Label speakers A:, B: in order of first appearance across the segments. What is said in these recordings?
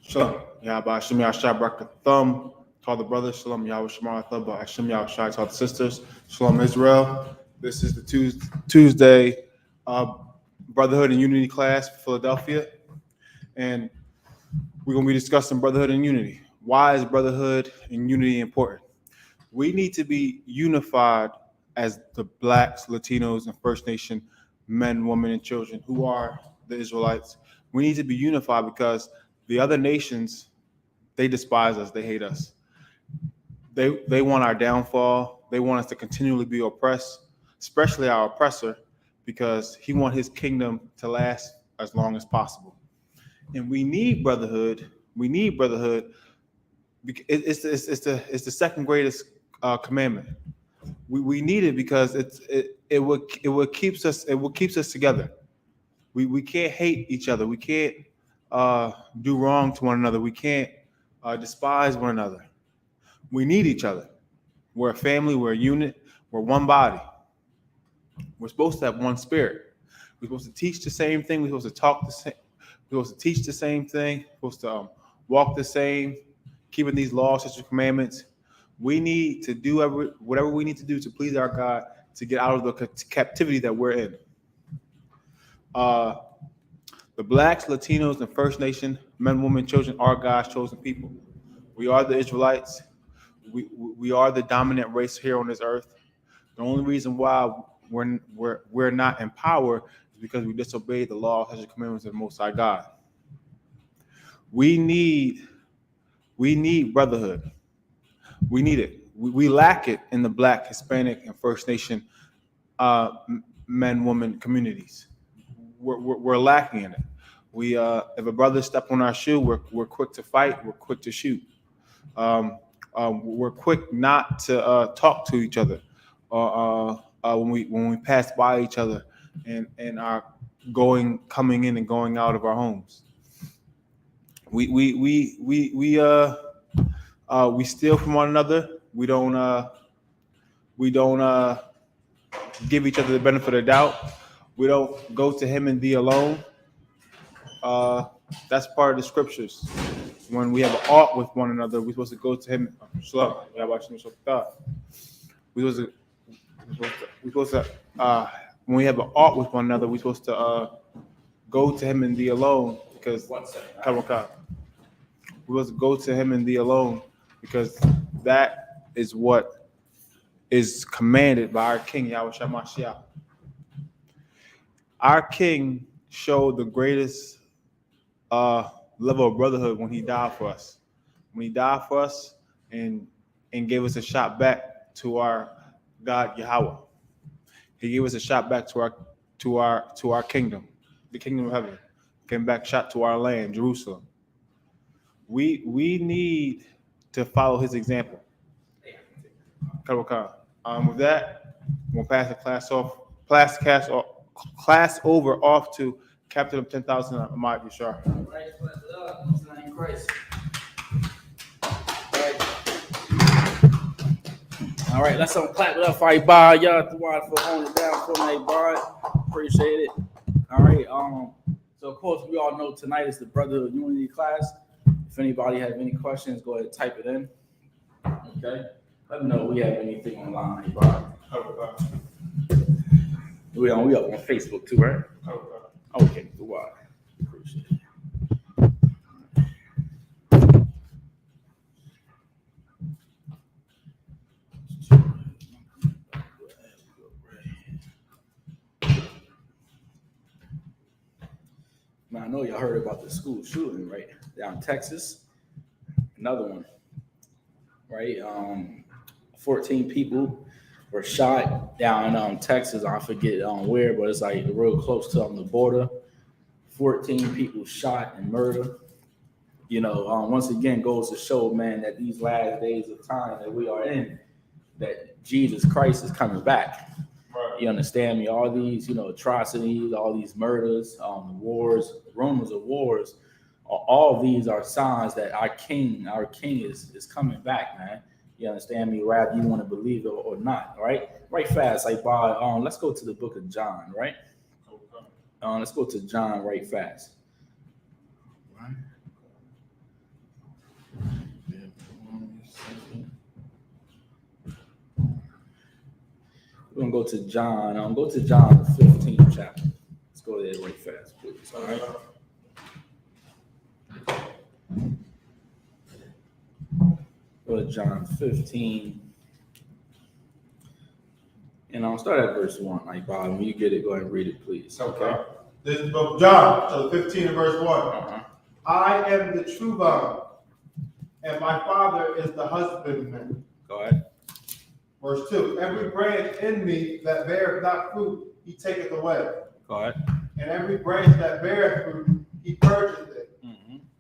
A: Shalom. Yahweh Hashem Yahshai Barak Thumb to all the brothers. Shalom. Yahweh Shemar Thumb Hashem Yahshai to all the sisters. Shalom Israel. This is the Tuesday Brotherhood and Unity class for Philadelphia. And we're going to be discussing Brotherhood and Unity. Why is Brotherhood and Unity important? We need to be unified as the Blacks, Latinos, and First Nation men, women, and children who are the Israelites. We need to be unified because the other nations, they despise us. They hate us. They want our downfall. They want us to continually be oppressed, especially our oppressor, because he wants his kingdom to last as long as possible. And we need brotherhood. We need brotherhood. It's the second greatest commandment. We need it because it will keeps us together. We can't hate each other. We can't do wrong to one another. We can't despise one another. We need each other. We're a family. We're a unit. We're one body. We're supposed to have one spirit. We're supposed to teach the same thing. We're supposed to talk the same. We're supposed to teach the same thing. We're supposed to walk the same, keeping these laws, statutes, and commandments. We need to do whatever we need to do to please our God to get out of the captivity that we're in. The Blacks, Latinos, and First Nation men, women, children are God's chosen people. We are the Israelites. We are the dominant race here on this earth. The only reason why we're not in power is because we disobeyed the law, statutes, and commandments of the Most High God. We need brotherhood. We need it. We lack it in the Black, Hispanic, and First Nation men, women communities. We're lacking in it. If a brother step on our shoe, we're quick to fight. We're quick to shoot. We're quick not to talk to each other. When we pass by each other and are coming in and going out of our homes. We steal from one another. We don't give each other the benefit of the doubt. We don't go to him and thee alone. That's part of the scriptures. When we have an ought with one another, we're supposed to go to him. When we have an ought with one another, we're supposed to go to him and thee alone because we're supposed to go to him and thee alone because that is what is commanded by our King Yahweh Shemashia. Our King showed the greatest level of brotherhood when he died for us. When he died for us and gave us a shot back to our God Yahweh. He gave us a shot back to our kingdom, the kingdom of heaven. Came back shot to our land, Jerusalem. We need to follow his example. With that, we'll pass the class over off to Captain of 10,000, Ahmad Yashar.
B: All right, let's clap it up for everybody. Y'all for holding it down for me, everybody. Appreciate it. All right. So of course we all know tonight is the Brotherhood Unity class. If anybody have any questions, go ahead and type it in. Okay. Let me know if we have anything online, everybody. We up on Facebook too, right? Okay, wow. Appreciate it. Now I know y'all heard about the school shooting, right? Down in Texas. Another one. Right? 14 people were shot down in Texas. I forget where, but it's like real close to the border. 14 people shot and murdered. You know, once again goes to show, man, that these last days of time that we are in, that Jesus Christ is coming back. Right. You understand me? All these, atrocities, all these murders, wars, rumors of wars, all of these are signs that our king is coming back, man. You understand me? Whether you want to believe it or not, right? Right fast, like let's go to the book of John, right? Okay. Let's go to John right fast. Right. We're gonna go to John. Go to John the 15th chapter. Let's go there right fast, please. All right. Go to John 15. And I'll start at verse 1. Like Bob, when you get it, go ahead and read it, please.
A: Okay. This is the book of John, so 15 and verse 1.
B: Uh-huh.
A: I am the true vine, and my Father is the husbandman.
B: Go ahead.
A: Verse 2. Every branch in me that beareth not fruit, he taketh away.
B: Go ahead.
A: And every branch that beareth fruit, he purgeth it,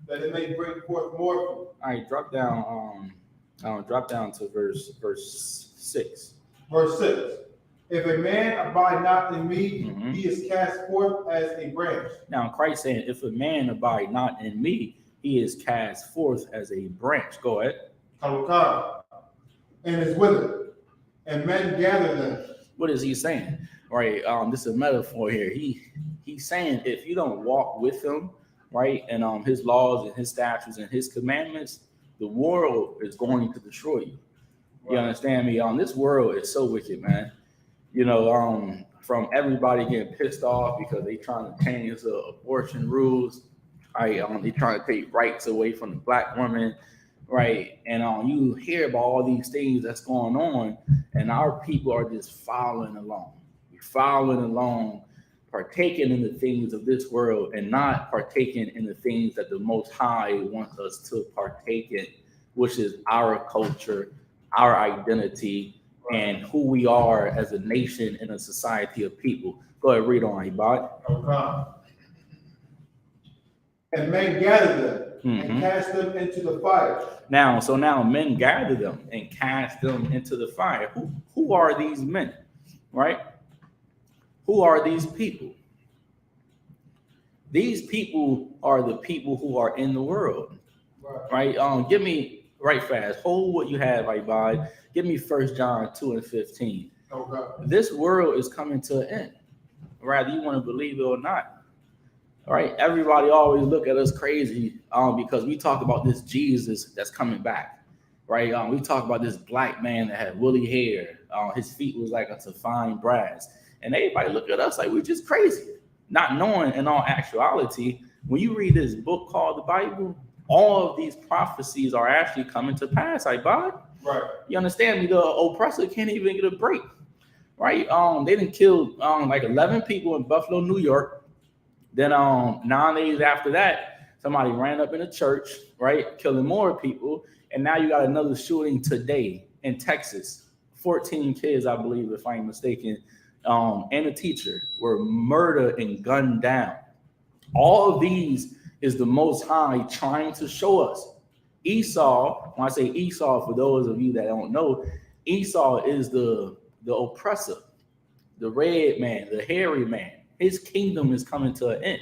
A: that it may bring forth more fruit.
B: All right, drop down to verse 6.
A: Verse 6. If a man abide not in me, he is cast forth as a branch.
B: Now Christ saying, if a man abide not in me, he is cast forth as a branch. Go ahead.
A: And is withered, and men gather them.
B: What is he saying? Right. This is a metaphor here. He's saying if you don't walk with him, right, and his laws and his statutes and his commandments, the world is going to destroy you. You understand me? This world is so wicked, man. You know, from everybody getting pissed off because they trying to change the abortion rules. Right. They trying to take rights away from the black woman. Right. And you hear about all these things that's going on, and our people are just following along. We're following along, partaking in the things of this world and not partaking in the things that the Most High wants us to partake in, which is our culture, our identity, and who we are as a nation and a society of people. Go ahead, read on, Ibad.
A: Okay. And men gather them and cast them into the fire.
B: Now men gather them and cast them into the fire. Who are these men, right? Who are these people? These people are the people who are in the world, right? Give me right fast. Hold what you have, Ibad. Give me 1 John 2 and 15.
A: Okay.
B: This world is coming to an end, whether you want to believe it or not. All right. Everybody always look at us crazy because we talk about this Jesus that's coming back, right? We talk about this black man that had woolly hair. His feet was like unto fine brass. And everybody look at us like we're just crazy, not knowing in all actuality, when you read this book called the Bible, all of these prophecies are actually coming to pass, Ibad.
A: Right.
B: You understand me? The oppressor can't even get a break, right? They didn't kill like 11 people in Buffalo, New York. Then 9 days after that, somebody ran up in a church, right, killing more people. And now you got another shooting today in Texas. 14 kids, I believe, if I'm mistaken, and a teacher were murdered and gunned down. All of these is the Most High trying to show us. Esau, when I say Esau, for those of you that don't know, Esau is the oppressor, the red man, the hairy man. His kingdom is coming to an end.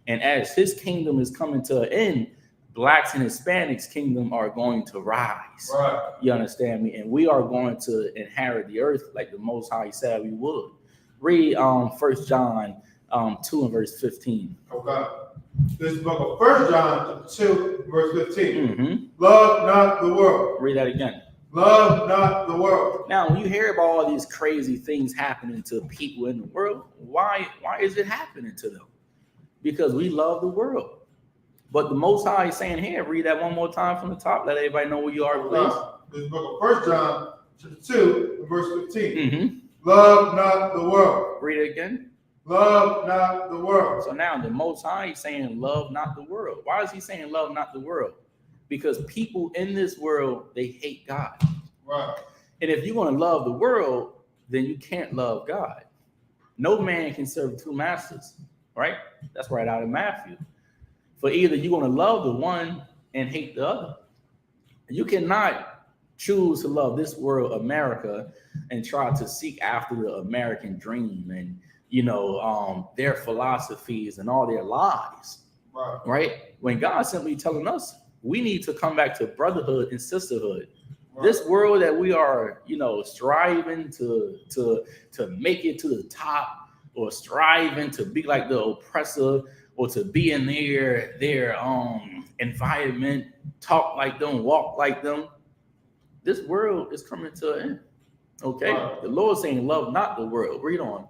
B: And as his kingdom is coming to an end, blacks and Hispanics' kingdom are going to rise.
A: Right.
B: You understand me? And we are going to inherit the earth like the Most High said we would. Read 1 John 2 and verse 15.
A: Okay. This is the book of 1 John 2, verse 15. Love not the world.
B: Read that again.
A: Love not the world.
B: Now, when you hear about all these crazy things happening to people in the world, why is it happening to them? Because we love the world. But the Most High is saying here, read that one more time from the top. Let everybody know where you are, please.
A: This is the book of 1 John 2, verse 15. Love not the world.
B: Read it again.
A: Love not the world.
B: So now the Most High is saying, love not the world. Why is he saying love not the world? Because people in this world, they hate God.
A: Right.
B: And if you're going to love the world, then you can't love God. No man can serve two masters, right? That's right out of Matthew. For either you're going to love the one and hate the other. You cannot choose to love this world, America, and try to seek after the American dream and, their philosophies and all their lies, right? When God's simply telling us we need to come back to brotherhood and sisterhood. Right. This world that we are, striving to make it to the top, or striving to be like the oppressor or to be in their environment, talk like them, walk like them. This world is coming to an end. Okay?
A: Right.
B: The Lord saying, love not the world. Read on.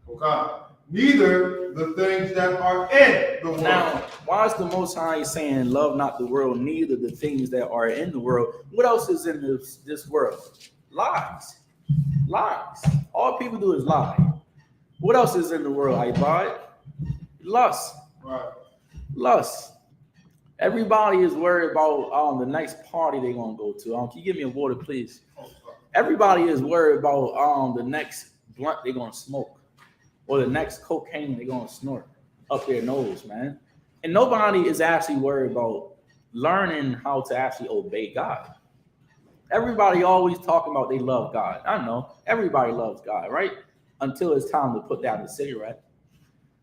A: Okay. Neither the things that are in the world.
B: Now, why is the Most High saying, love not the world, neither the things that are in the world? What else is in this world? Lies. Lies. All people do is lie. What else is in the world, Ibad? Lust.
A: Right.
B: Lust. Everybody is worried about the next party they're going to go to. Can you give me a water, please? Everybody is worried about the next blunt they're going to smoke or the next cocaine they're going to snort up their nose, man. And nobody is actually worried about learning how to actually obey God. Everybody always talking about they love God. I know. Everybody loves God, right? Until it's time to put down the cigarette.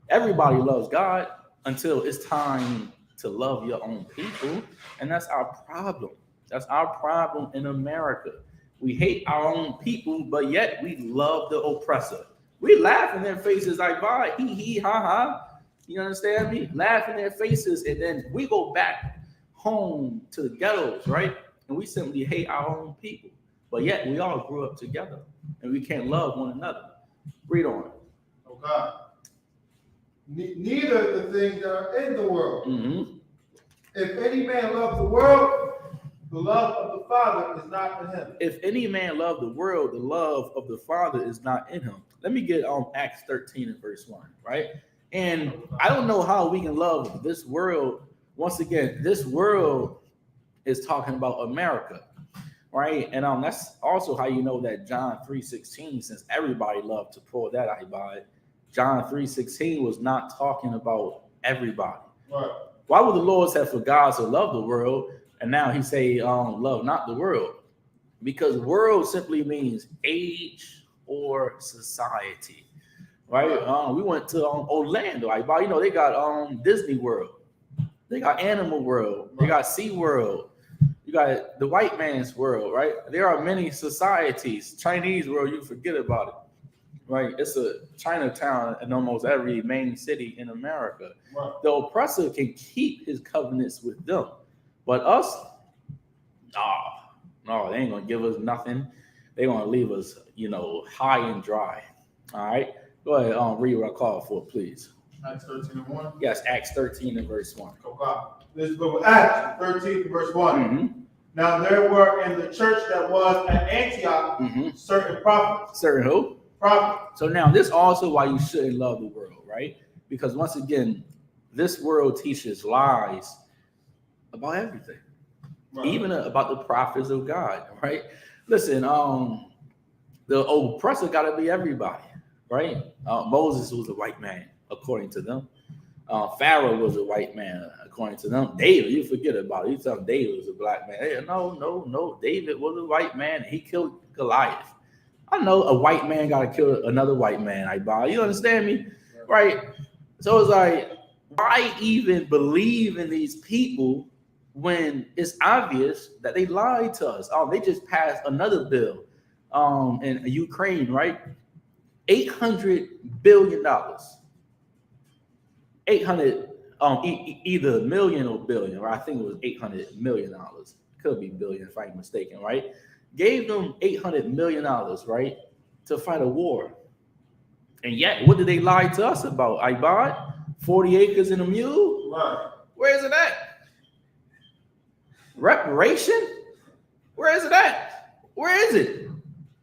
B: Everybody loves God until it's time to love your own people. And that's our problem. That's our problem in America. We hate our own people, but yet we love the oppressor. We laugh in their faces like, bye, hee, ha, ha. You understand me? Laugh in their faces, and then we go back home to the ghettos, right? And we simply hate our own people. But yet we all grew up together, and we can't love one another. Read on.
A: Okay. Neither the things that are in the world.
B: Mm-hmm.
A: If any man love the world, the love of the Father is not in him.
B: If any man love the world, the love of the Father is not in him. Let me get on Acts 13 and verse 1, right? And I don't know how we can love this world. Once again, this world is talking about America, right? And that's also how you know that John 3:16, since everybody loved to pull that Ibad, John 3:16 was not talking about everybody.
A: Right.
B: Why would the Lord say, for God so loved the world, and now he say, love not the world? Because world simply means age or society, right? We went to Orlando, Ibad. You know, they got Disney World. They got Animal World. They got Sea World. You got the white man's world, right? There are many societies. Chinese world, you forget about it, right? It's a Chinatown in almost every main city in America.
A: Right.
B: The oppressor can keep his covenants with them, but us, no, they ain't gonna give us nothing. They're gonna leave us, high and dry. All right, go ahead, read what I called for, please.
A: Acts 13 and 1.
B: Yes, Acts 13 and verse 1.
A: Okay. This is the book of Acts 13 and verse 1.
B: Mm-hmm.
A: Now there were in the church that was at Antioch certain prophets.
B: Certain who?
A: Prophets.
B: So now this also why you shouldn't love the world, right? Because once again, this world teaches lies about everything,
A: Right.
B: even about the prophets of God, right? Listen, the oppressor got to be everybody, right? Moses was a white man, according to them. Pharaoh was a white man, according to them. David, you forget about it. You tell David was a black man. Hey, no. David was a white man. He killed Goliath. I know a white man got to kill another white man. You understand me? Right? So it's like, why even believe in these people when it's obvious that they lied to us? They just passed another bill in Ukraine, right? $800 billion. 800, either million or billion, or I think it was $800 million. Could be billion if I'm mistaken, right? Gave them $800 million, right, to fight a war. And yet, what did they lie to us about? Ibad, 40 acres and a mule?
A: Right.
B: Where is it at? Reparation? Where is it at? Where is it?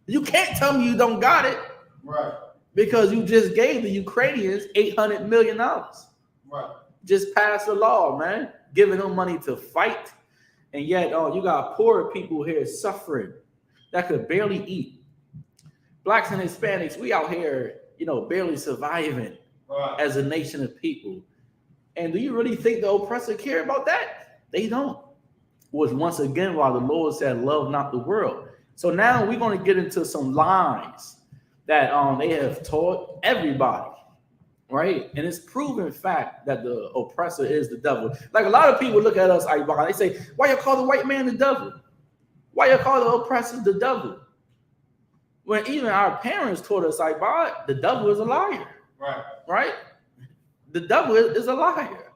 B: You can't tell me you don't got it.
A: Right.
B: Because you just gave the Ukrainians $800 million.
A: Right.
B: Just passed a law, man, giving them money to fight. And yet, you got poor people here suffering that could barely eat. Blacks and Hispanics, we out here, barely surviving as a nation of people. And do you really think the oppressor care about that? They don't. Was once again why the Lord said, love not the world. So now we're going to get into some lies that they have taught everybody, right? And it's proven fact that the oppressor is the devil. Like a lot of people look at us, they say, why you call the white man the devil? Why you call the oppressor the devil? When even our parents taught us, like, "Boy, the devil is a liar."
A: Right.
B: Right? The devil is a liar.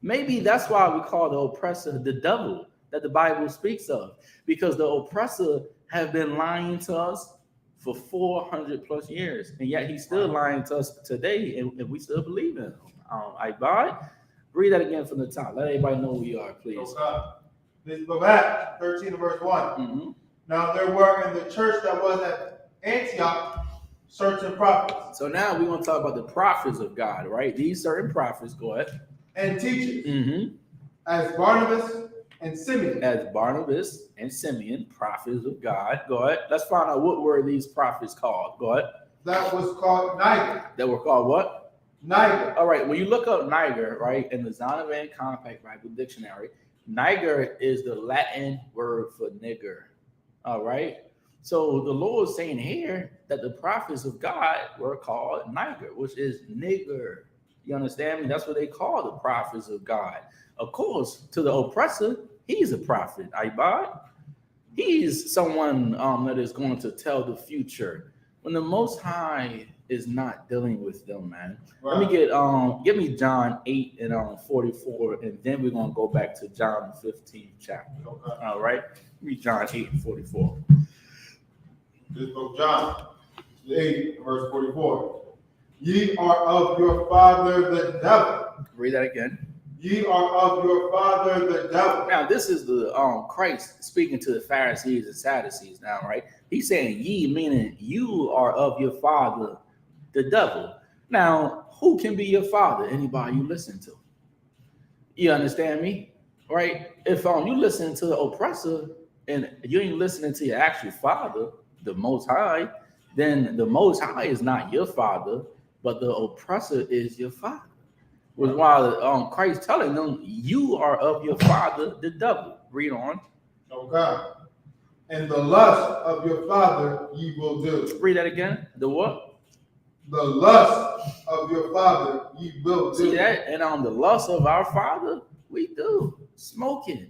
B: Maybe that's why we call the oppressor the devil that the Bible speaks of, because the oppressor have been lying to us for 400 plus years, and yet he's still lying to us today, and we still believe in him. Read that again from the top. Let everybody know who you are, please.
A: Okay. This is Acts 13 and verse 1.
B: Mm-hmm.
A: Now there were in the church that was at Antioch certain prophets.
B: So now we're going to talk about the prophets of God, right? These certain prophets, go ahead.
A: And teachers,
B: Mm-hmm.
A: as Barnabas and Simeon.
B: As Barnabas and Simeon, prophets of God. Go ahead. Let's find out what were these prophets called. Go ahead.
A: That was called Niger.
B: That were called what?
A: Niger.
B: All right. When you look up Niger, right, in the Zondervan Compact Bible Dictionary, Niger is the Latin word for nigger. All right. So the Lord is saying here that the prophets of God were called Niger, which is nigger. You understand me? That's what they call the prophets of God. Of course, to the oppressor, he's a prophet. He's someone that is going to tell the future when the Most High is not dealing with them, man.
A: Right.
B: Let me give me John 8 and 44, and then we're gonna go back to John 15 chapter.
A: Okay.
B: All right, give me John 8 and 44.
A: This book, John 8, verse 44. Ye are of your father the devil.
B: Read that again.
A: Ye are of your father the devil.
B: Now, this is the Christ speaking to the Pharisees and Sadducees now, right? He's saying ye, meaning you are of your father, the devil. Now, who can be your father? Anybody you listen to. You understand me? Right? If you listen to the oppressor and you ain't listening to your actual father, the Most High, then the Most High is not your father, but the oppressor is your father. Was while Christ telling them, you are of your father, the devil. Read on.
A: Okay. And the lust of your father ye will do.
B: Read that again. The what?
A: The lust of your father ye will do.
B: See that? And on the lust of our father, we do. Smoking.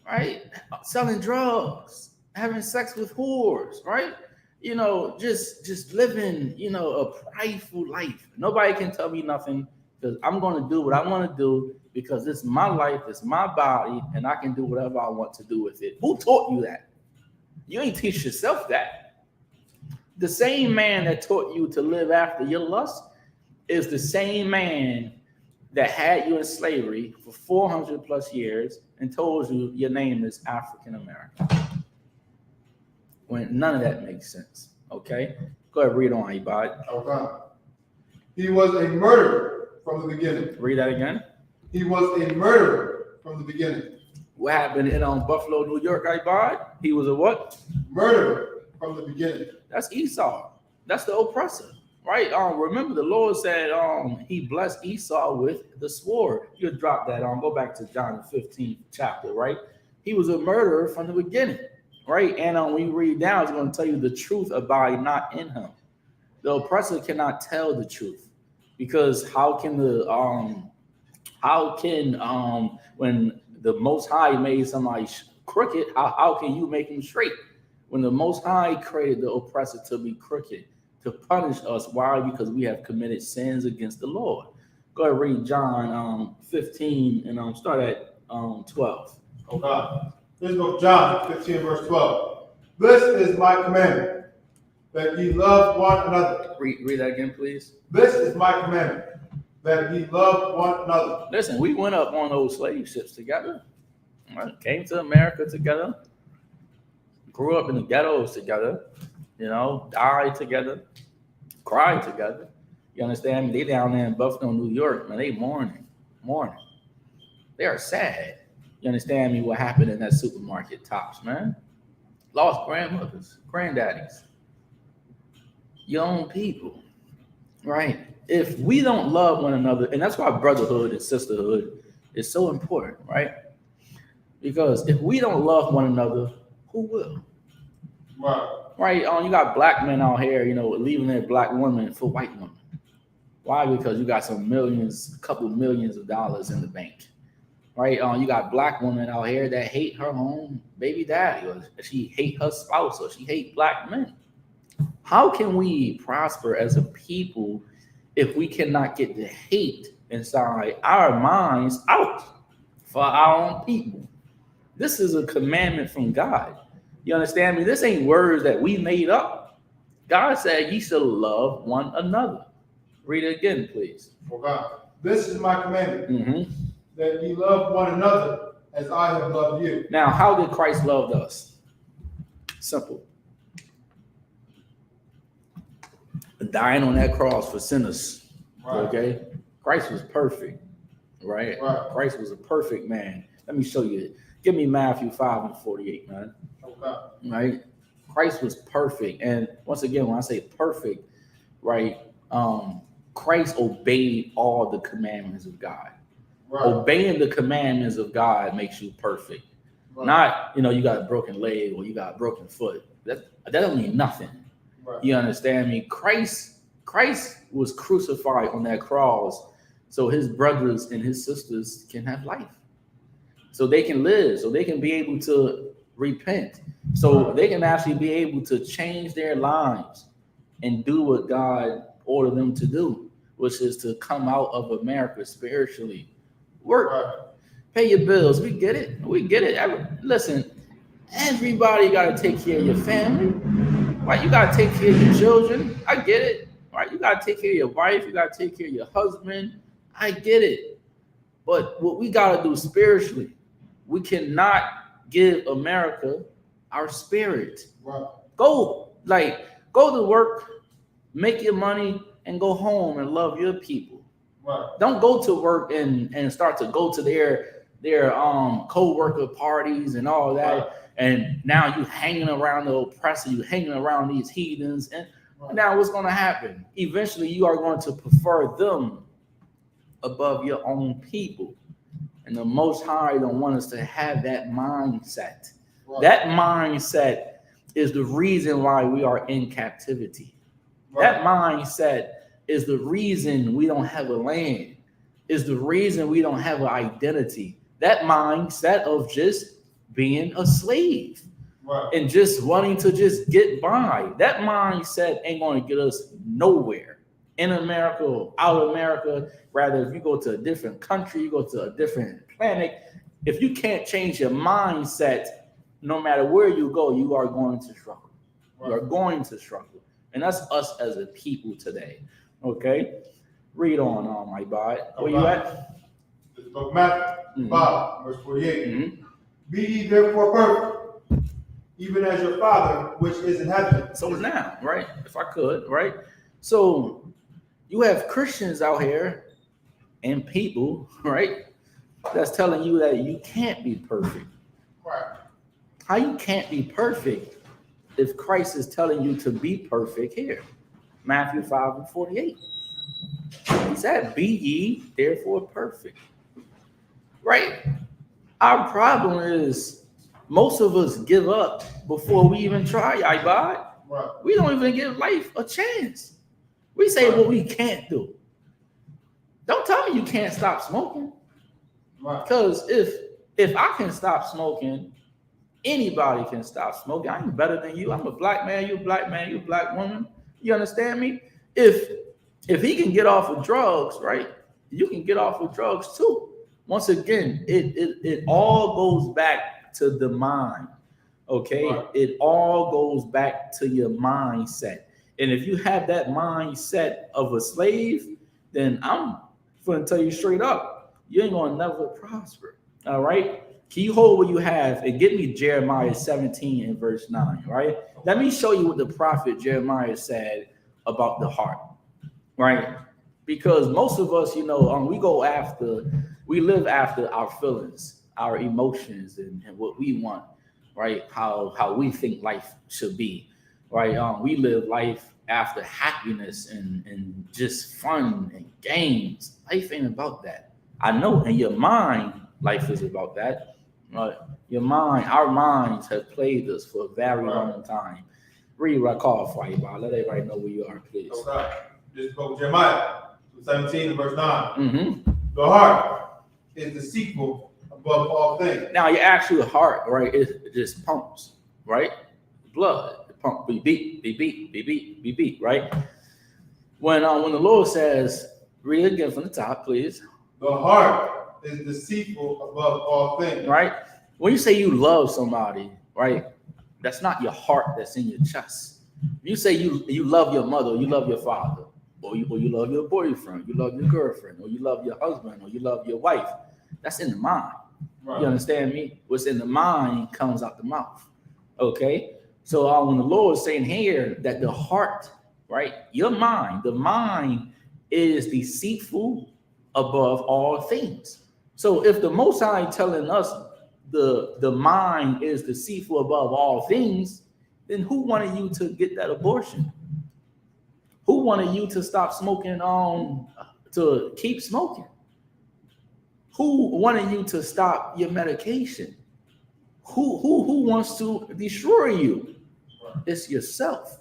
B: Right? Selling drugs. Having sex with whores. Right? You know, just living, you know, a prideful life. Nobody can tell me nothing, because I'm going to do what I want to do, because it's my life, it's my body, and I can do whatever I want to do with it. Who taught you that? You ain't teach yourself that. The same man that taught you to live after your lust is the same man that had you in slavery for 400 plus years and told you your name is African American. When none of that makes sense. Okay? Go ahead, read on, Ibad.
A: Okay. He was a murderer from the beginning.
B: Read that again.
A: He was a murderer from the beginning.
B: What happened in Buffalo, New York, Ibad? He was a what?
A: Murderer from the beginning.
B: That's Esau. That's the oppressor, right? Remember the Lord said he blessed Esau with the sword. You drop that on. Go back to John 15 chapter, right? He was a murderer from the beginning, right? And when you read down, it's going to tell you the truth abide not in him. The oppressor cannot tell the truth, because when the Most High made somebody crooked, how can you make him straight? When the Most High created the oppressor to be crooked, to punish us. Why? Because we have committed sins against the Lord. Go ahead, read John 15 and start at 12.
A: Okay. This is book John 15 verse 12. This is my commandment, that ye love one another.
B: Read that again, please.
A: This is my commandment, that ye love one another.
B: Listen, we went up on those slave ships together. Came to America together. Grew up in the ghettos together. You know, died together. Cried together. You understand? They down there in Buffalo, New York, man, they mourning. They are sad. You understand me? What happened in that supermarket Tops, man? Lost grandmothers, granddaddies, young people, right? If we don't love one another, and that's why brotherhood and sisterhood is so important, right? Because if we don't love one another, who will? Right? You got black men out here, you know, leaving their black women for white women. Why? Because you got some millions, a couple millions of dollars in the bank. Right? You got black women out here that hate her own baby daddy, or she hate her spouse, or she hate black men. How can we prosper as a people if we cannot get the hate inside our minds out for our own people? This is a commandment from God. You understand me? This ain't words that we made up. God said, "Ye shall love one another." Read it again, please.
A: For God, this is my commandment,
B: Mm-hmm.
A: that ye love one another as I have loved you.
B: Now, how did Christ love us? Simple. Dying on that cross for sinners.
A: Right.
B: Okay? Christ was perfect. Right? Christ was a perfect man. Let me show you it. Give me Matthew 5:48, man.
A: Okay.
B: Right? Christ was perfect. And once again, when I say perfect, right, Christ obeyed all the commandments of God.
A: Right.
B: Obeying the commandments of God makes you perfect.
A: Right.
B: Not, you got a broken leg or you got a broken foot. That don't mean nothing.
A: Right.
B: You understand me? Christ was crucified on that cross so his brothers and his sisters can have life. So they can live, so they can be able to repent. So they can actually be able to change their lives and do what God ordered them to do, which is to come out of America spiritually. Work.
A: Right.
B: Pay your bills. We get it. Listen, everybody got to take care of your family. Right? You got to take care of your children. I get it. Right? You got to take care of your wife. You got to take care of your husband. I get it. But what we got to do spiritually, we cannot give America our spirit.
A: Right.
B: Go to work, make your money, and go home and love your people.
A: Right.
B: Don't go to work and start to go to their co-worker parties and all that.
A: Right.
B: And now you hanging around the oppressor, you hanging around these heathens. And
A: Right.
B: now what's going to happen? Eventually you are going to prefer them above your own people. And the Most High don't want us to have that mindset.
A: Right.
B: That mindset is the reason why we are in captivity.
A: Right.
B: That mindset is the reason we don't have a land, is the reason we don't have an identity. That mindset of just being a slave.
A: Right.
B: And just wanting to just get by. That mindset ain't going to get us nowhere in America or out of America. Rather, if you go to a different country, you go to a different planet, if you can't change your mindset, no matter where you go, you are going to struggle. Right. You are going to struggle. And that's us as a people today. Okay? Read on, my body. Where you at?
A: This book, Matthew 5, verse 48.
B: Mm-hmm.
A: Be ye therefore perfect, even as your Father which is in heaven.
B: So now, right? If I could, right? So you have Christians out here and people, right, that's telling you that you can't be perfect.
A: Right.
B: How you can't be perfect if Christ is telling you to be perfect here? Matthew 5:48. He said, "Be ye therefore perfect." Right? Our problem is most of us give up before we even try, Ibad.
A: Right.
B: We don't even give life a chance. We say what we can't do. Don't tell me you can't stop smoking.
A: Right.
B: Because if I can stop smoking, anybody can stop smoking. I'm better than you. I'm a black man, you a black man, you a black woman. You understand me? If he can get off of drugs, right, you can get off of drugs too. Once again, it all goes back to the mind. Okay? Right. It all goes back to your mindset. And if you have that mindset of a slave, then I'm going to tell you straight up, you ain't going to never prosper. All right? Can you hold what you have and get me Jeremiah 17 and verse 9, right? Let me show you what the prophet Jeremiah said about the heart, right? Because most of us, we live after our feelings, our emotions, and what we want, right? How we think life should be, right? We live life after happiness and just fun and games. Life ain't about that. I know in your mind, life is about that. Your mind, our minds have played us for a very long time. Read what I call for you, let everybody know where you are, please.
A: Okay. This book, Jeremiah 17 and verse 9.
B: Mm-hmm.
A: The heart is deceitful above all things.
B: Now, your actual heart, right, it just pumps, right? Blood. It pump, beep, beep, beep, beep, beep, beep, beep, beep, right? When the Lord says, read it again from the top, please.
A: The heart is deceitful above all things.
B: Right? When you say you love somebody, right? That's not your heart that's in your chest. You say you love your mother, or you love your father, or you love your boyfriend, you love your girlfriend, or you love your husband, or you love your wife. That's in the mind. Right. You understand me? What's in the mind comes out the mouth. Okay? So when the Lord is saying here that the heart, right? Your mind, the mind is deceitful above all things. So if the Most High telling us the mind is deceitful above all things, then who wanted you to get that abortion? Who wanted you to stop smoking to keep smoking? Who wanted you to stop your medication? Who wants to destroy you? Right. It's yourself.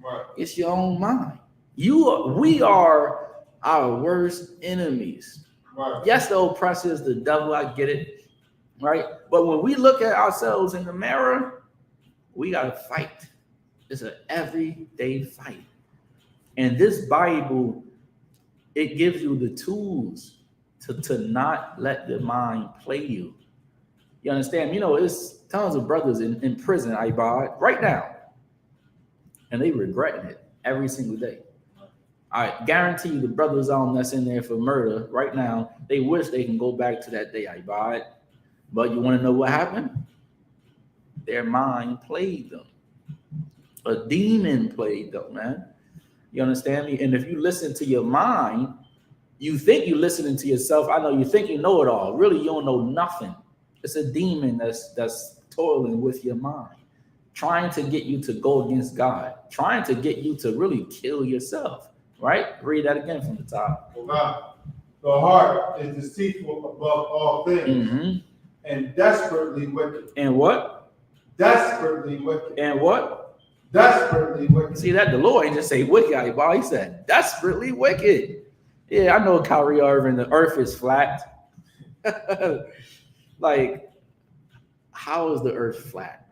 B: Right. It's your own mind. We are our worst enemies. Right. Yes, the oppressor is the devil. I get it. Right. But when we look at ourselves in the mirror, we got to fight. It's an everyday fight. And this Bible, it gives you the tools to not let the mind play you. You understand? You know, it's tons of brothers in prison, right now. And they regretting it every single day. I guarantee you the brothers that's in there for murder right now, they wish they can go back to that day, But you want to know what happened? Their mind played them. A demon played them, man. You understand me? And if you listen to your mind, you think you're listening to yourself. I know you think you know it all. Really, you don't know nothing. It's a demon that's toiling with your mind, trying to get you to go against God, trying to get you to really kill yourself. Right? Read that again from the top.
A: Well, God, the heart is deceitful above all things, and desperately wicked.
B: And what?
A: Desperately wicked.
B: And what?
A: Desperately wicked.
B: See that? The Lord ain't just say wicked, he said desperately wicked. Yeah, I know, Kyrie Irving, the earth is flat. Like, how is the earth flat?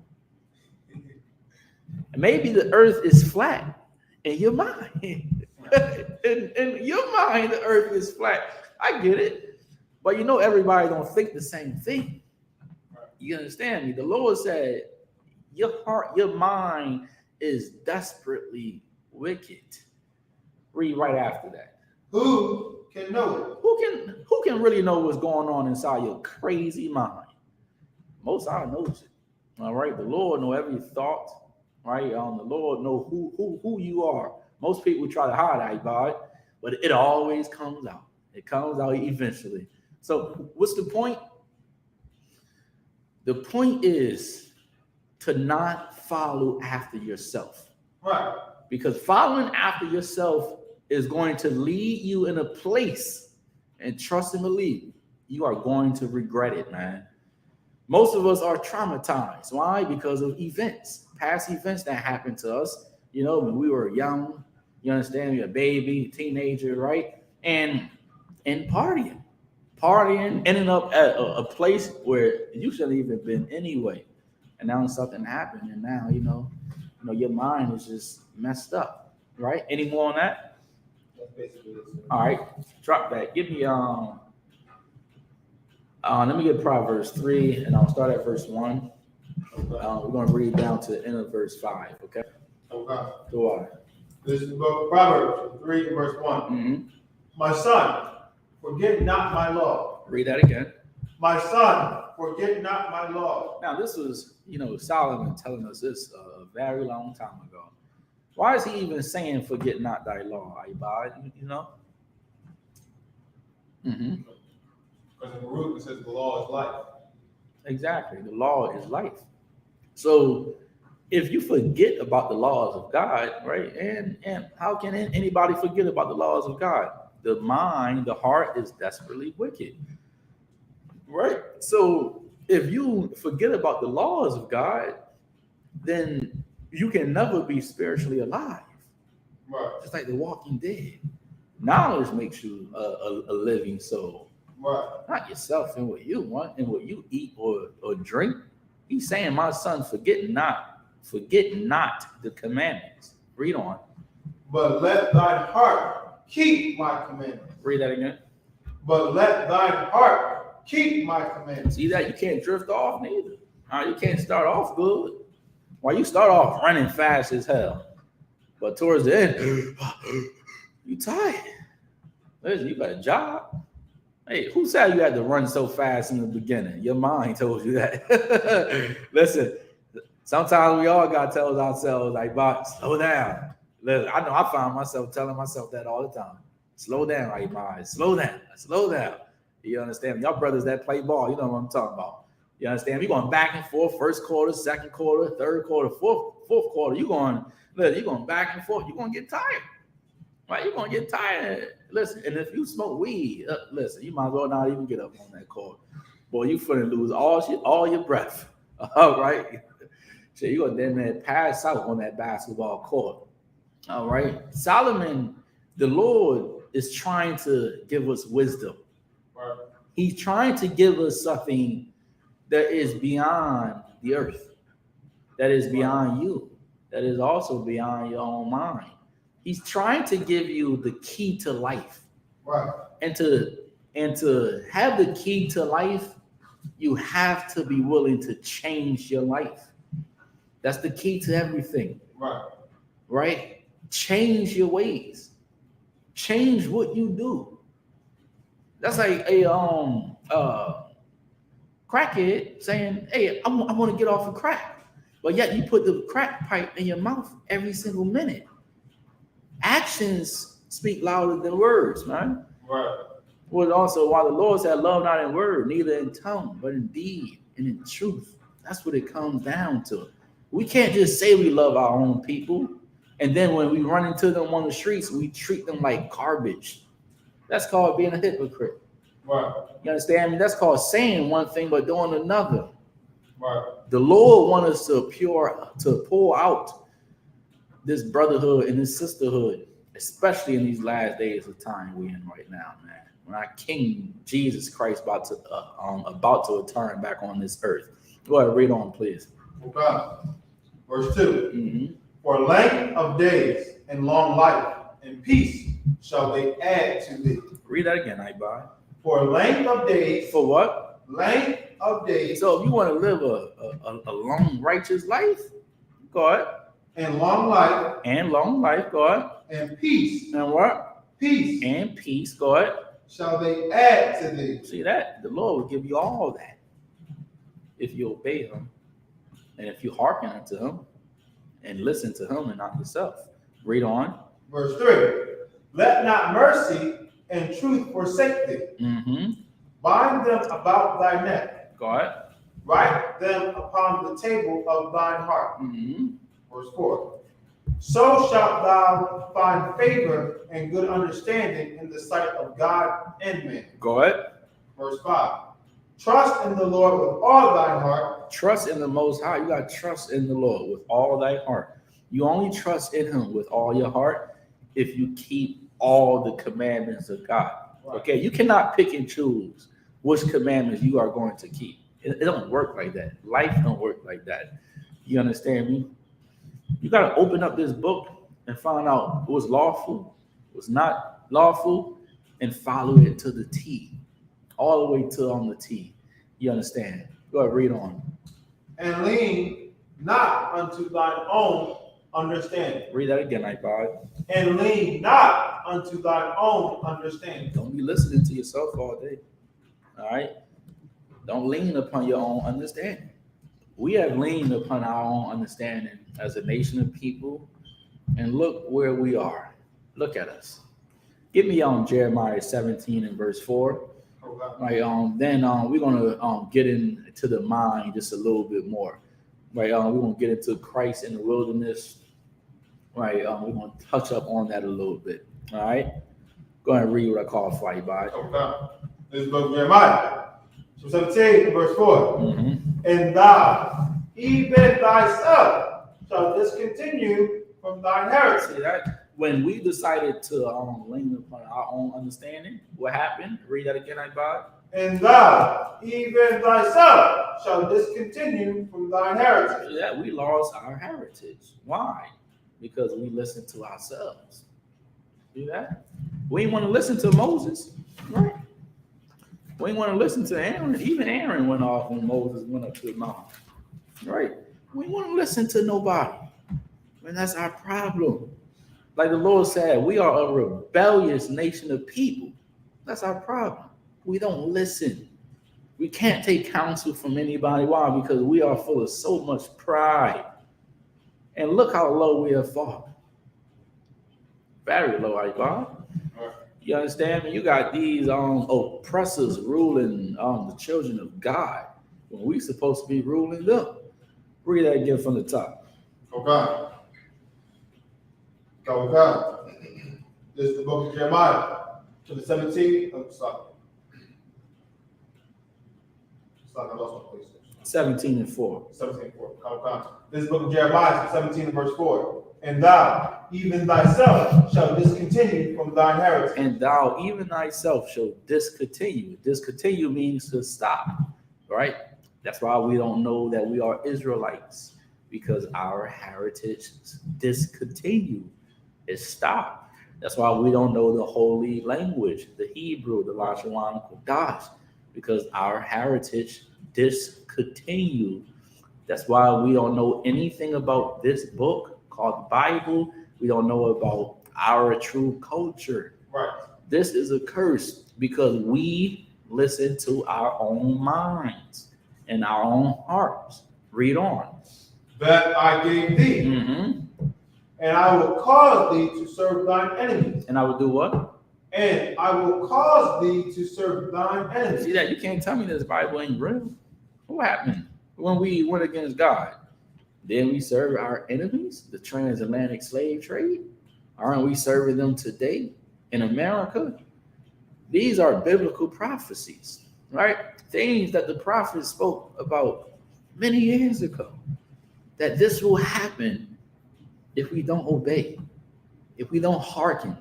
B: Maybe the earth is flat in your mind. in your mind, the earth is flat. I get it. But you know, everybody don't think the same thing. You understand me? The Lord said, your heart, your mind is desperately wicked. Read right after that.
A: Who can know it?
B: Who can really know what's going on inside your crazy mind? Most High knows it. All right. The Lord know every thought. Right. The Lord know who you are. Most people try to hide that, but it always comes out. It comes out eventually. So what's the point? The point is to not follow after yourself.
A: Right.
B: Because following after yourself is going to lead you in a place, and trust and believe, you are going to regret it, man. Most of us are traumatized. Why? Because of past events that happened to us, when we were young, you understand, you're a baby, teenager, right? And partying, ending up at a place where you shouldn't even been anyway. And now something happened, and now, your mind is just messed up, right? Any more on that? All right, drop that. Give me let me get Proverbs 3, and I'll start at verse 1. Okay. We're going to read down to the end of verse 5. Okay.
A: Okay.
B: Go on.
A: This is the book of Proverbs 3, verse 1. Mm-hmm. My son, forget not my law.
B: Read that again.
A: My son, forget not my law.
B: Now, this was, Solomon telling us this a very long time ago. Why is he even saying, forget not thy law, Ibad?
A: Mm-hmm. Because in the root it says the law is life.
B: Exactly. The law is life. So if you forget about the laws of God, right? And how can anybody forget about the laws of God? The mind, the heart is desperately wicked. Right? So if you forget about the laws of God, then you can never be spiritually alive.
A: Right.
B: Just like the Walking Dead. Knowledge makes you a living soul.
A: Right.
B: Not yourself and what you want and what you eat or drink. He's saying, my son, forget not Forget not the commandments. Read on.
A: But let thine heart keep my commandments.
B: Read that again.
A: But let thine heart keep my commandments.
B: See that? You can't drift off neither. You can't start off good. Why you start off running fast as hell, but towards the end, you tired. Listen, you got a job. Hey, who said you had to run so fast in the beginning? Your mind told you that. Listen, sometimes we all got to tell ourselves, like, "But slow down." Listen, I know I find myself telling myself that all the time. Slow down, like, mind. Slow down. Slow down. You understand? Y'all brothers that play ball, you know what I'm talking about. You understand? We're going back and forth, first quarter, second quarter, third quarter, fourth quarter. You're going back and forth. You're going to get tired. Right? You're going to get tired. Listen, and if you smoke weed, listen, you might as well not even get up on that court. Boy, you finna lose all your breath. All right? So you're going to then pass out on that basketball court. All right? Solomon, the Lord, is trying to give us wisdom.
A: Right.
B: He's trying to give us something that is beyond the earth, that is beyond you, that is also beyond your own mind. He's trying to give you the key to life.
A: Right.
B: And to have the key to life, you have to be willing to change your life. That's the key to everything.
A: Right.
B: Right? Change your ways. Change what you do. That's like a crackhead saying, "Hey, I want to get off of crack," but yet you put the crack pipe in your mouth every single minute. Actions speak louder than words, man.
A: Right.
B: Well, also, while the Lord said, "Love not in word, neither in tongue, but in deed and in truth." That's what it comes down to. We can't just say we love our own people, and then when we run into them on the streets, we treat them like garbage. That's called being a hypocrite.
A: Right.
B: You understand me? That's called saying one thing but doing another.
A: Right.
B: The Lord wants us to pour out this brotherhood and this sisterhood, especially in these last days of time we're in right now, man. When our King Jesus Christ about to return back on this earth. Go ahead, read on, please.
A: Okay. Verse 2.
B: Mm-hmm.
A: For length of days and long life and peace shall they add to thee.
B: Read that again, Ibai.
A: For length of days.
B: For what?
A: Length of days.
B: So if you want to live a long, righteous life, go ahead.
A: And long life.
B: And long life, go ahead.
A: And peace.
B: And what?
A: Peace.
B: And peace, go ahead.
A: Shall they add to thee.
B: See that? The Lord will give you all that if you obey him and if you hearken unto him and listen to him and not yourself. Read on.
A: Verse 3. Let not mercy and truth forsake thee.
B: Mm-hmm.
A: Bind them about thy neck.
B: Go ahead.
A: Write them upon the table of thine heart.
B: Mm-hmm.
A: Verse 4. So shalt thou find favor and good understanding in the sight of God and man.
B: Go ahead.
A: Verse 5. Trust in the Lord with all thine heart.
B: Trust in the Most High. You got to trust in the Lord with all thy heart. You only trust in him with all your heart if you keep all the commandments of God.
A: Right.
B: Okay, you cannot pick and choose which commandments you are going to keep. It don't work like that. Life don't work like that. You understand me? You got to open up this book and find out what's lawful, what's not lawful, and follow it to the T, all the way to on the T. You understand? Go ahead, read on.
A: And lean not unto thine own understanding.
B: Read that again, iPod.
A: And lean not unto thine own understanding.
B: Don't be listening to yourself all day. All right? Don't lean upon your own understanding. We have leaned upon our own understanding as a nation of people, and look where we are. Look at us. Get me on Jeremiah 17 and verse 4.
A: Okay.
B: Right, then we're gonna get into the mind just a little bit more. Right, we're gonna get into Christ in the wilderness. Right, we're gonna touch up on that a little bit. All right, go ahead and read what I call fight by.
A: Okay. This is book of Jeremiah, 17 verse 4.
B: Mm-hmm.
A: And thou, even thyself, shall discontinue from thine heritage.
B: See that? When we decided to lean upon our own understanding, what happened? Read that again, Ibad.
A: and thou, even thyself, shalt discontinue from thine heritage.
B: Yeah, we lost our heritage. Why? Because we listened to ourselves. See that? We didn't want to listen to Moses, right? We didn't want to listen to Aaron. Even Aaron went off when Moses went up to the mountain, right? We didn't want to listen to nobody. And that's our problem. Like the Lord said, we are a rebellious nation of people. That's our problem. We don't listen. We can't take counsel from anybody. Why? Because we are full of so much pride. And look how low we have fallen. Very low, Ivan. You understand me? You got these oppressors ruling the children of God when we supposed to be ruling them. Read that again from the top.
A: Okay. This is the book of Jeremiah, to the 17th. Stop. I lost my place.
B: 17 and 4.
A: 17 and 4. This is the book of Jeremiah, 17 and verse 4. And thou, even thyself, shalt discontinue from thine heritage.
B: And thou, even thyself, shall discontinue. Discontinue means to stop, right? That's why we don't know that we are Israelites, because our heritage discontinued. It stopped. That's why we don't know the holy language, the Hebrew, the Lashawan Kodash, because our heritage discontinued. That's why we don't know anything about this book called the Bible. We don't know about our true culture.
A: Right.
B: This is a curse because we listen to our own minds and our own hearts. Read on.
A: That I gave thee.
B: Mm-hmm.
A: And I will cause thee to serve thine enemies.
B: And I will do what?
A: And I will cause thee to serve thine enemies.
B: See that? You can't tell me this Bible ain't real. What happened when we went against God? Then we serve our enemies, the transatlantic slave trade? Aren't we serving them today in America? These are biblical prophecies, right? Things that the prophets spoke about many years ago. That this will happen if we don't obey, if we don't hearken,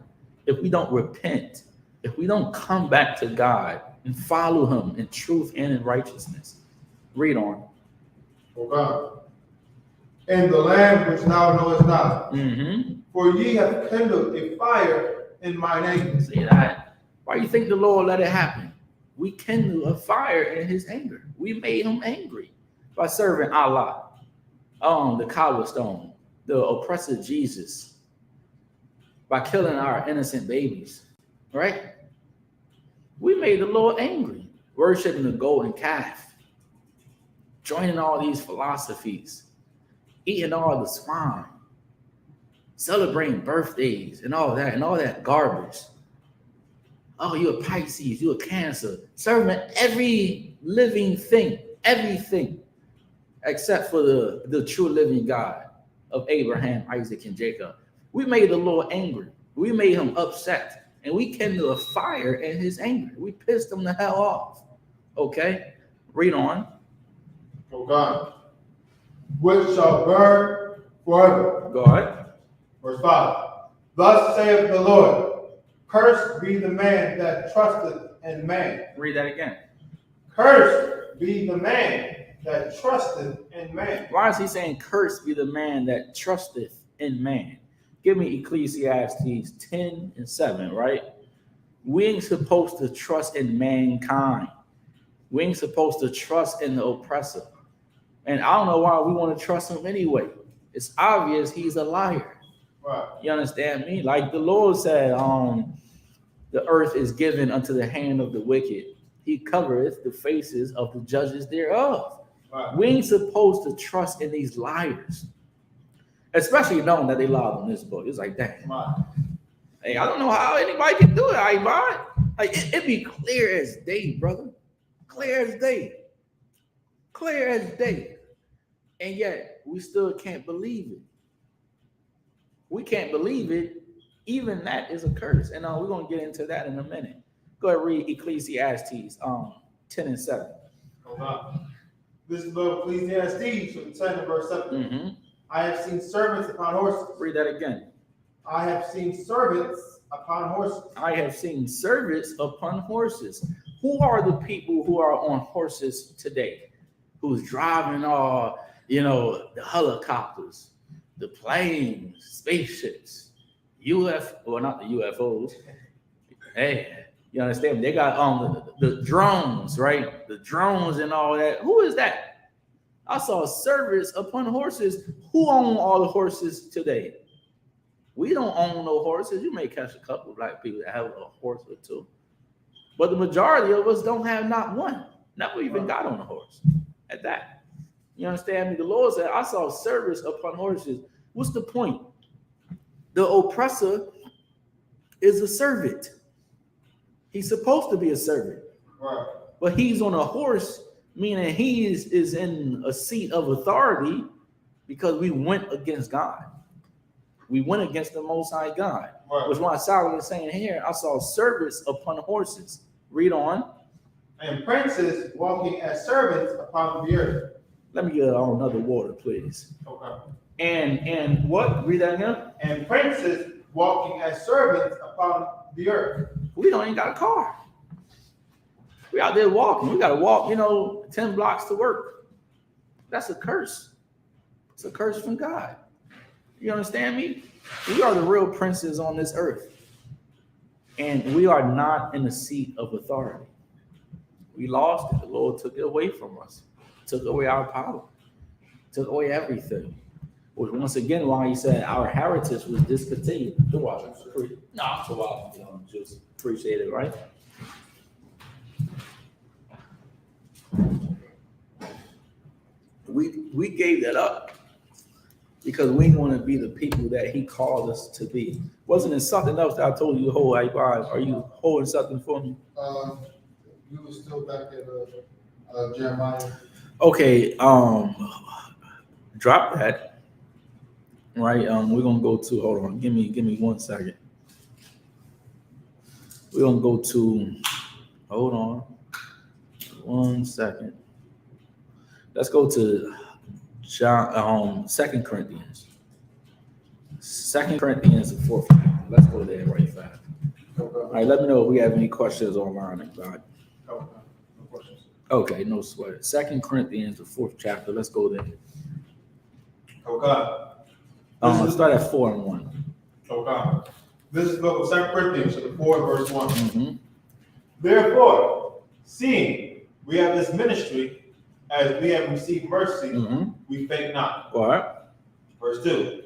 B: if we don't repent, if we don't come back to God and follow him in truth and in righteousness. Read on.
A: O God, in the land which thou knowest not, for ye have kindled a fire in mine anger.
B: See that? Why do you think the Lord let it happen? We kindled a fire in his anger. We made him angry by serving Allah, the Kaaba stone, the oppressor Jesus, by killing our innocent babies, right? We made the Lord angry, worshiping the golden calf, joining all these philosophies, eating all the swine, celebrating birthdays and all that garbage. Oh, you're a Pisces, you're a Cancer, serving every living thing, everything, except for the true living God of Abraham, Isaac, and Jacob. We made the Lord angry. We made him upset. And we kindled a fire in his anger. We pissed him the hell off. Okay? Read on.
A: O God, which shall burn forever.
B: Go ahead.
A: Verse 5. Thus saith the Lord, cursed be the man that trusteth in man.
B: Read that again.
A: Cursed be the man that trusteth in man.
B: Why is he saying, cursed be the man that trusteth in man? Give me Ecclesiastes 10 and 7, right? We ain't supposed to trust in mankind. We ain't supposed to trust in the oppressor. And I don't know why we want to trust him anyway. It's obvious he's a liar.
A: Right.
B: You understand me? Like the Lord said, the earth is given unto the hand of the wicked. He covereth the faces of the judges thereof. Right. We ain't supposed to trust in these liars. Especially knowing that they lied in this book. It's like, dang. Right. Hey, I don't know how anybody can do it, Ivan. Like, it be clear as day, brother. Clear as day. Clear as day. And yet, we still can't believe it. We can't believe it. Even that is a curse. And we're going to get into that in a minute. Go ahead and read Ecclesiastes 10 and 7.
A: Hold on. This is the book of Ecclesiastes, from 10 and verse 7. I have seen servants upon horses.
B: Read that again.
A: I have seen servants upon horses.
B: I have seen servants upon horses. Who are the people who are on horses today? Who's driving the helicopters, the planes, spaceships, not the UFOs. Hey, you understand? They got the drones, right? The drones and all that. Who is that? I saw service upon horses. Who own all the horses today? We don't own no horses. You may catch a couple of black people that have a horse or two. But the majority of us don't have not one. Never even got on a horse at that. You understand me? The Lord said, I saw service upon horses. What's the point? The oppressor is a servant. He's supposed to be a servant.
A: Right.
B: But he's on a horse, meaning he is in a seat of authority because we went against God. We went against the Most High God.
A: Right.
B: Which why Solomon is saying here, I saw service upon horses. Read on.
A: And princes walking as servants upon the earth.
B: Let me get another water, please.
A: Okay.
B: And what? Read that again.
A: And princes walking as servants upon the earth.
B: We don't even got a car. We out there walking. We got to walk, 10 blocks to work. That's a curse. It's a curse from God. You understand me? We are the real princes on this earth. And we are not in a seat of authority. We lost it. The Lord took it away from us. Took away our power. Took away everything. Which once again, why he said our heritage was discontinued. Just appreciate it, right? We gave that up because we want to be the people that he called us to be. Wasn't it something else that I told you to hold? Are you holding something for me?
A: You were still back at Jeremiah.
B: Okay, drop that. Right, we're gonna go to. Hold on, give me 1 second. We're gonna go to. Hold on, 1 second. Let's go to John, 2 Corinthians. 2 Corinthians, the 4th chapter. Let's go there right fast.
A: Okay.
B: All right, let me know if we have any questions online. God.
A: No questions.
B: Okay, no sweat. 2 Corinthians, the 4th chapter. Let's go there.
A: Okay.
B: Let's start at 4 and 1.
A: Okay. This is the book of 2 Corinthians, chapter 4, verse 1.
B: Mm-hmm.
A: Therefore, seeing we have this ministry, as we have received mercy, we faint not.
B: All right.
A: Verse 2.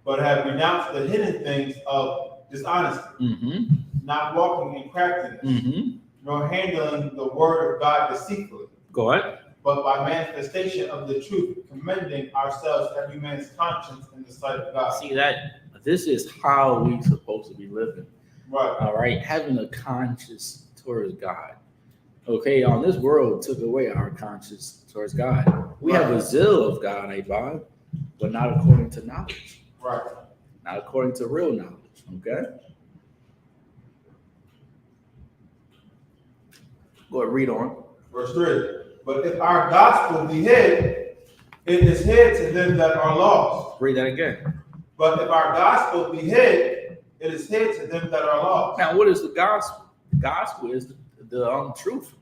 A: But have renounced the hidden things of dishonesty, not walking in craftiness, nor handling the word of God deceitfully.
B: Go ahead.
A: But by manifestation of the truth, commending ourselves every man's conscience in the sight of God.
B: See that? This is how we're supposed to be living.
A: Right.
B: All right. Having a conscience towards God. Okay. This world took away our conscience towards God. We have a zeal of God, Bob, but not according to knowledge.
A: Right.
B: Not according to real knowledge. Okay. Go ahead, read on.
A: Verse 3. But if our gospel be hid, it is hid to them that are lost.
B: Read that again.
A: But if our gospel be hid, it is hid to them that are lost.
B: Now, what is the gospel? The gospel is the truth.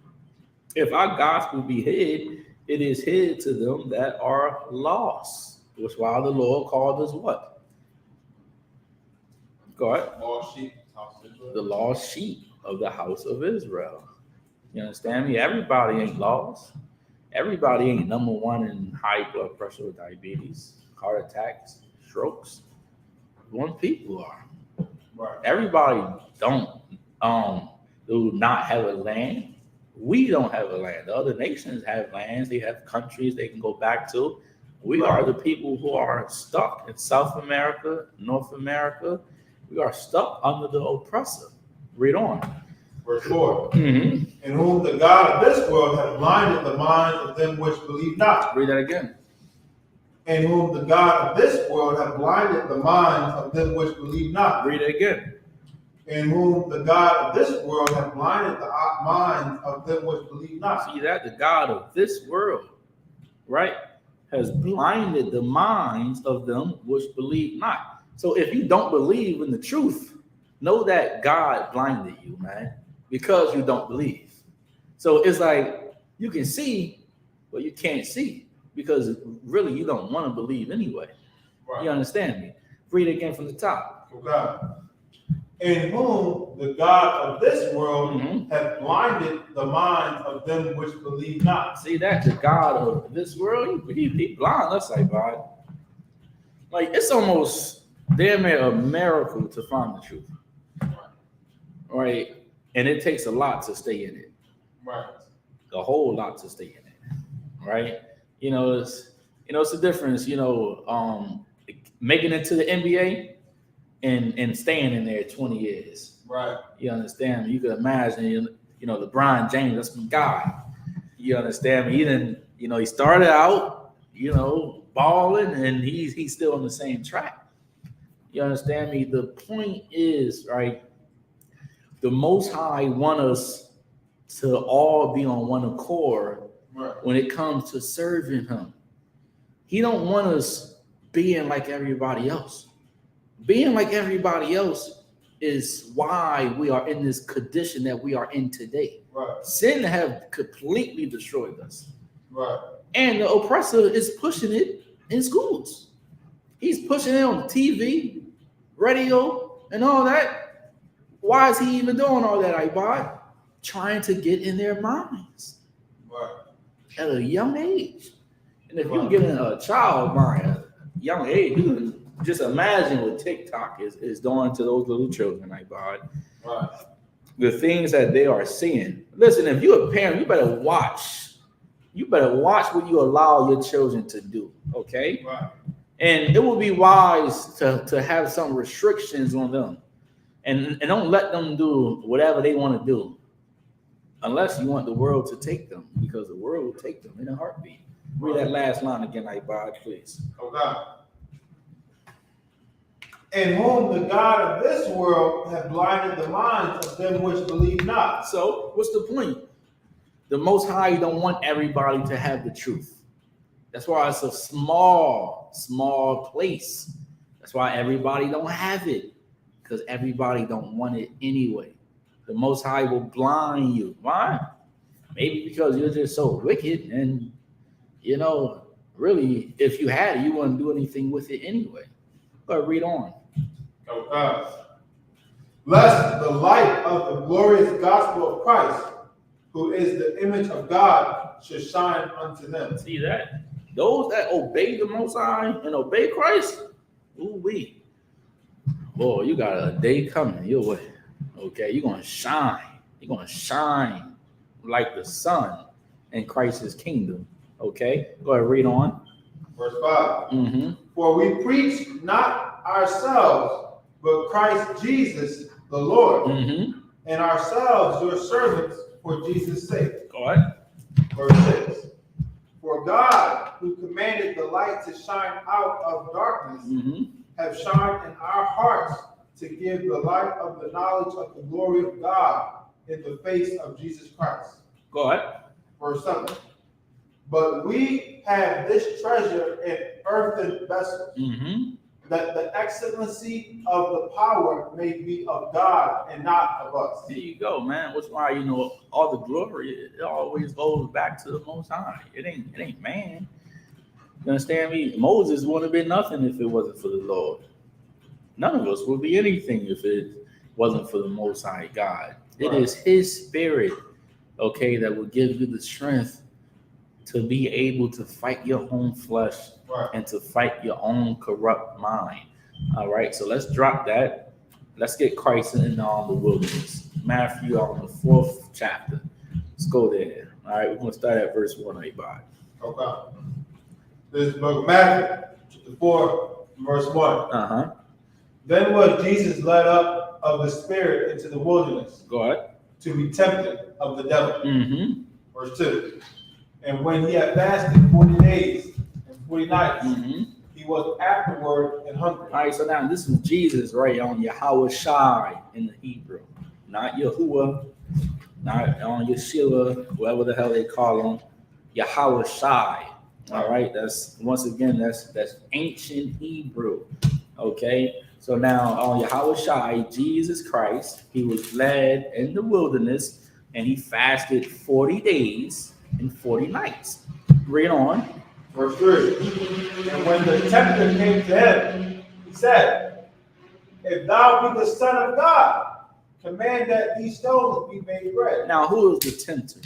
B: If our gospel be hid, it is hid to them that are lost. Which why the Lord called us what? Go ahead.
A: Lost sheep, house of Israel.
B: The lost sheep of the house of Israel. You understand me? Everybody ain't lost. Everybody ain't number one in high blood pressure or diabetes, heart attacks, strokes. One people are.
A: Right.
B: Everybody do not have a land. We don't have a land. The other nations have lands. They have countries they can go back to. We are the people who are stuck in South America, North America. We are stuck under the oppressor. Read on.
A: Verse 4. In whom the God of this world hath blinded the minds of them which believe not.
B: Read that again.
A: In whom the God of this world hath blinded the minds of them which believe not.
B: Read it again.
A: In whom the God of this world hath blinded the minds of them which believe not.
B: See that? The God of this world, right, has blinded the minds of them which believe not. So if you don't believe in the truth, know that God blinded you, man, because you don't believe. So it's like you can see, but you can't see because really you don't want to believe anyway.
A: Right.
B: You understand me? Read it again from the top.
A: Okay. In whom the God of this world
B: Mhm.
A: hath blinded the minds of them which believe not.
B: See that? The God of this world, he blind us like God. Like it's almost damn near a miracle to find the truth. Right? And it takes a lot to stay in it.
A: Right.
B: A whole lot to stay in it. Right? It's a difference, making it to the NBA and staying in there 20 years.
A: Right.
B: You understand me? You can imagine, LeBron James, that's my guy. You understand me? He didn't, he started out, balling, and he's still on the same track. You understand me? The point is, right, the Most High want us to all be on one accord when it comes to serving him. He don't want us being like everybody else. Being like everybody else is why we are in this condition that we are in today.
A: Right.
B: Sin have completely destroyed us.
A: Right.
B: And the oppressor is pushing it in schools. He's pushing it on TV, radio, and all that. Why is he even doing all that, Ibad? Trying to get in their minds.
A: Right.
B: At a young age. And if you get in a child mind at a young age, you can just imagine what TikTok is doing to those little children, Ibad.
A: Right.
B: The things that they are seeing. Listen, if you're a parent, you better watch. You better watch what you allow your children to do, okay?
A: Right.
B: And it will be wise to have some restrictions on them. And don't let them do whatever they want to do. Unless you want the world to take them, because the world will take them in a heartbeat. Read that last line again, Ibad, please.
A: Okay. In whom the God of this world hath blinded the minds of them which believe not.
B: So, what's the point? The Most High don't want everybody to have the truth. That's why it's a small place. That's why everybody don't have it, because everybody don't want it anyway. The Most High will blind you. Why? Maybe because you're just so wicked, and really, if you had it, you wouldn't do anything with it anyway. But read on.
A: Okay. Lest the light of the glorious gospel of Christ, who is the image of God, should shine unto them.
B: See that? Those that obey the Most High and obey Christ, ooh-wee. Boy, you got a day coming your way. Okay, you're going to shine. You're going to shine like the sun in Christ's kingdom. Okay, go ahead, read on.
A: Verse 5.
B: Mm-hmm.
A: For we preach not ourselves, but Christ Jesus the Lord,
B: Mm-hmm.
A: and ourselves your servants for Jesus' sake.
B: Go ahead.
A: Verse 6. For God, who commanded the light to shine out of darkness,
B: Mm-hmm.
A: have shined in our hearts to give the light of the knowledge of the glory of God in the face of Jesus Christ.
B: Go ahead.
A: Verse 7. But we have this treasure in earthen vessels,
B: Mm-hmm.
A: that the excellency of the power may be of God and not of us.
B: There you go, man. That's why all the glory, it always goes back to the Most High. It ain't man. You understand me? Moses wouldn't have been nothing if it wasn't for the Lord. None of us would be anything if it wasn't for the Most High God. It
A: Right.
B: is His Spirit, okay, that will give you the strength to be able to fight your own flesh
A: Right.
B: and to fight your own corrupt mind. All right, so let's drop that. Let's get Christ in the wilderness. Matthew on the 4th chapter. Let's go there. All right, we're going to start at verse 1. Everybody.
A: Okay. This is the book of Matthew, chapter 4, verse 1.
B: Uh-huh.
A: Then was Jesus led up of the Spirit into the wilderness
B: Go ahead.
A: to be tempted of the devil.
B: Mm-hmm.
A: Verse 2. And when he had fasted 40 days and 40 nights,
B: Mm-hmm.
A: he was afterward and hungry.
B: All right, so now this is Jesus, right, on Yahweh Shai in the Hebrew. Not Yahuwah, not on Yeshua, whoever the hell they call him. Yahweh Shai. All right, that's ancient Hebrew. Okay, so now on Yahweh Shai, Jesus Christ, he was led in the wilderness, and he fasted 40 days and 40 nights. Read on.
A: Verse 3. And when the tempter came to him, he said, if thou be the Son of God, command that these stones be made bread.
B: Now, who is the tempter?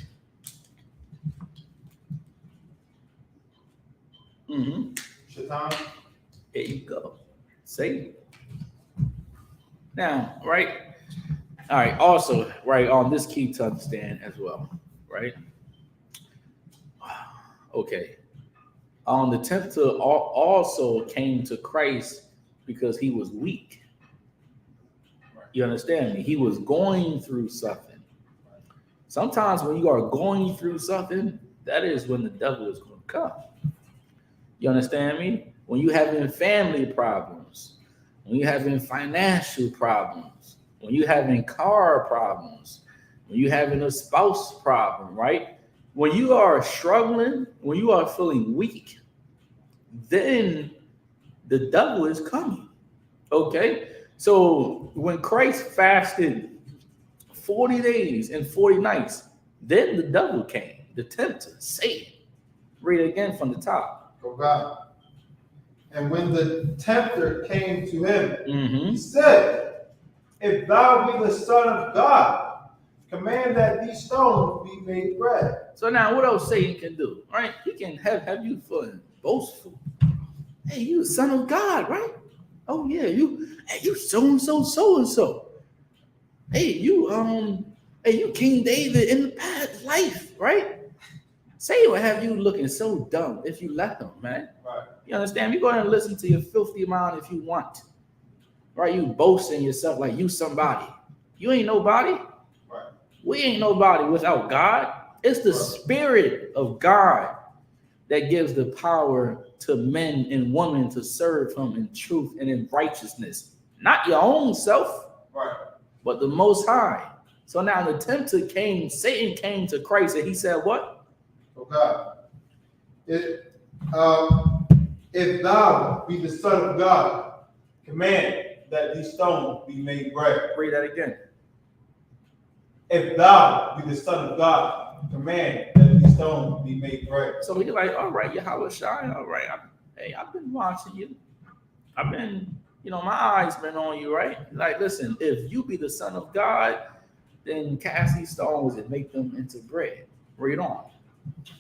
A: Shaitan.
B: There you go. Satan. Now, right? All right. Also, right on this key to understand as well, right? Okay. The tempter also came to Christ because he was weak. You understand me? He was going through something. Sometimes when you are going through something, that is when the devil is going to come. You understand me? When you're having family problems, when you're having financial problems, when you're having car problems, when you're having a spouse problem, right? When you are struggling, when you are feeling weak, then the devil is coming. Okay? So when Christ fasted 40 days and 40 nights, then the devil came, the tempter, Satan. Read it again from the top.
A: Oh God. And when the tempter came to him,
B: Mm-hmm.
A: he said, if thou be the Son of God, command that these stones be made bread.
B: So now what else Satan can do, right? He can have you feeling boastful. Hey, you the Son of God, right? Oh yeah, you so-and-so. Hey, you King David in the past life, right? Satan will have you looking so dumb if you let him, man.
A: Right.
B: You understand? You go ahead and listen to your filthy mind if you want. Right? You boasting yourself like you somebody. You ain't nobody.
A: Right.
B: We ain't nobody without God. It's the Spirit of God that gives the power to men and women to serve him in truth and in righteousness. Not your own self,
A: Right.
B: but the Most High. So now the tempter came, Satan came to Christ and he said what?
A: Oh God. If thou be the Son of God, command that these stones be made bread.
B: Read that again.
A: If thou be the Son of God, command that these stones be made bread.
B: So he's like, all right, Yahweh Shai, all right. I've been watching you. I've been, my eyes been on you, right? Like, listen, if you be the Son of God, then cast these stones and make them into bread. Read on.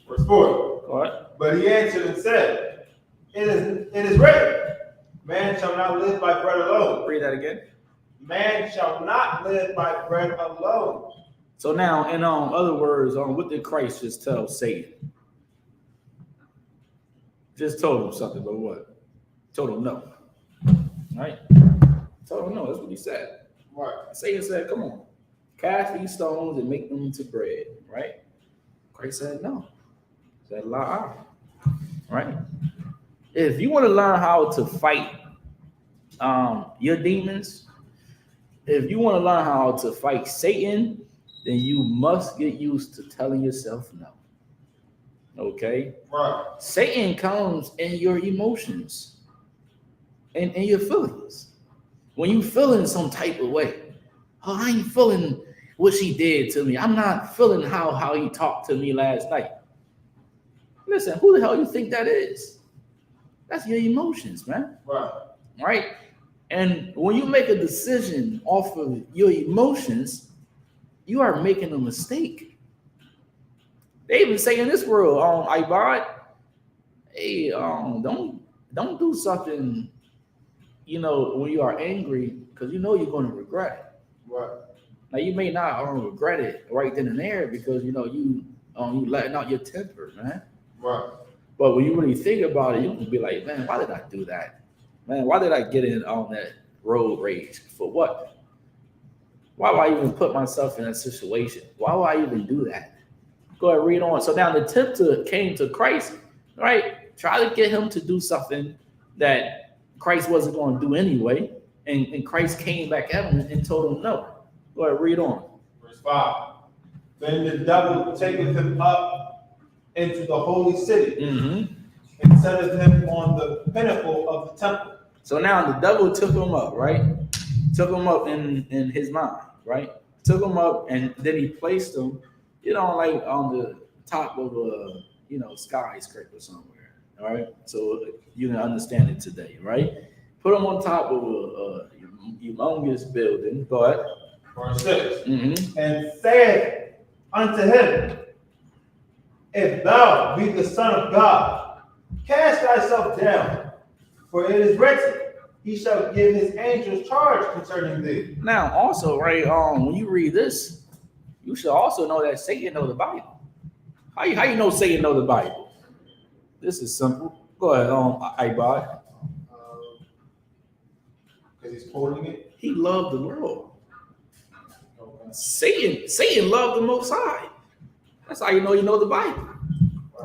A: Verse 4.
B: Go ahead.
A: But he answered and said, It is written, man shall not live by bread alone.
B: Read that again.
A: Man shall not live by bread alone.
B: So now, in other words, what did Christ just tell Satan? Just told him something, but what? Told him no. Right? Told him no. That's what he said.
A: Right.
B: Satan said, come on, cast these stones and make them into bread. Right? Christ said no. He said, la. Right? If you want to learn how to fight your demons, if you want to learn how to fight Satan, then you must get used to telling yourself no. Okay?
A: Right.
B: Satan comes in your emotions and in your feelings. When you feeling some type of way, oh, I ain't feeling what she did to me. I'm not feeling how he talked to me last night. Listen, who the hell you think that is? That's your emotions, man.
A: Right.
B: Right? And when you make a decision off of your emotions, you are making a mistake. They even say in this world, Ibad, hey, don't do something, when you are angry, because you're going to regret it.
A: Right.
B: Now you may not regret it right then and there because you letting out your temper, man.
A: Right.
B: But when you really think about it, you can be like, man, why did I do that? Man, why did I get in on that road rage? For what? Why would I even put myself in that situation? Why would I even do that? Go ahead, read on. So now the tempter came to Christ, right? Try to get him to do something that Christ wasn't going to do anyway. And Christ came back at him and told him no. Go ahead, read on.
A: Verse 5. Then the devil taketh him up into the holy city and setteth him on the pinnacle of the temple.
B: So now the devil took him up, right? Took him up in his mind, right? took him up, and then he placed him, like on the top of a, skyscraper somewhere. All right, so you can understand it today, right? Put him on top of a humongous building. Go ahead.
A: Verse 6.
B: Mm-hmm.
A: And said unto him, If thou be the Son of God, cast thyself down, for it is written, He shall give his angels charge concerning thee.
B: Now, also, right, when you read this, you should also know that Satan knows the Bible. How you know Satan knows the Bible? This is simple. Go ahead, Ibad.
A: Because he's quoting it.
B: He loved the world. Satan loved the Most High. That's how you know the Bible.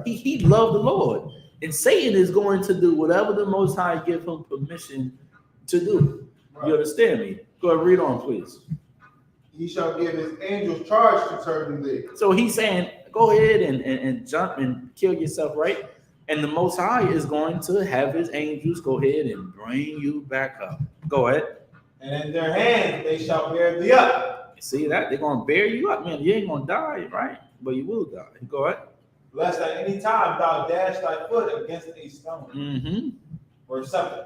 B: He loved the Lord. And Satan is going to do whatever the Most High give him permission to do. You understand me? Go ahead, read on, please.
A: He shall give his angels charge concerning thee.
B: So he's saying, go ahead and jump and kill yourself, right? And the Most High is going to have his angels go ahead and bring you back up. Go ahead.
A: And in their hands they shall bear thee up.
B: See that? They're going to bear you up, man. You ain't going to die, right? But you will die. Go ahead.
A: Lest at any time thou dash thy foot against a stone.
B: Mm-hmm.
A: Verse 7.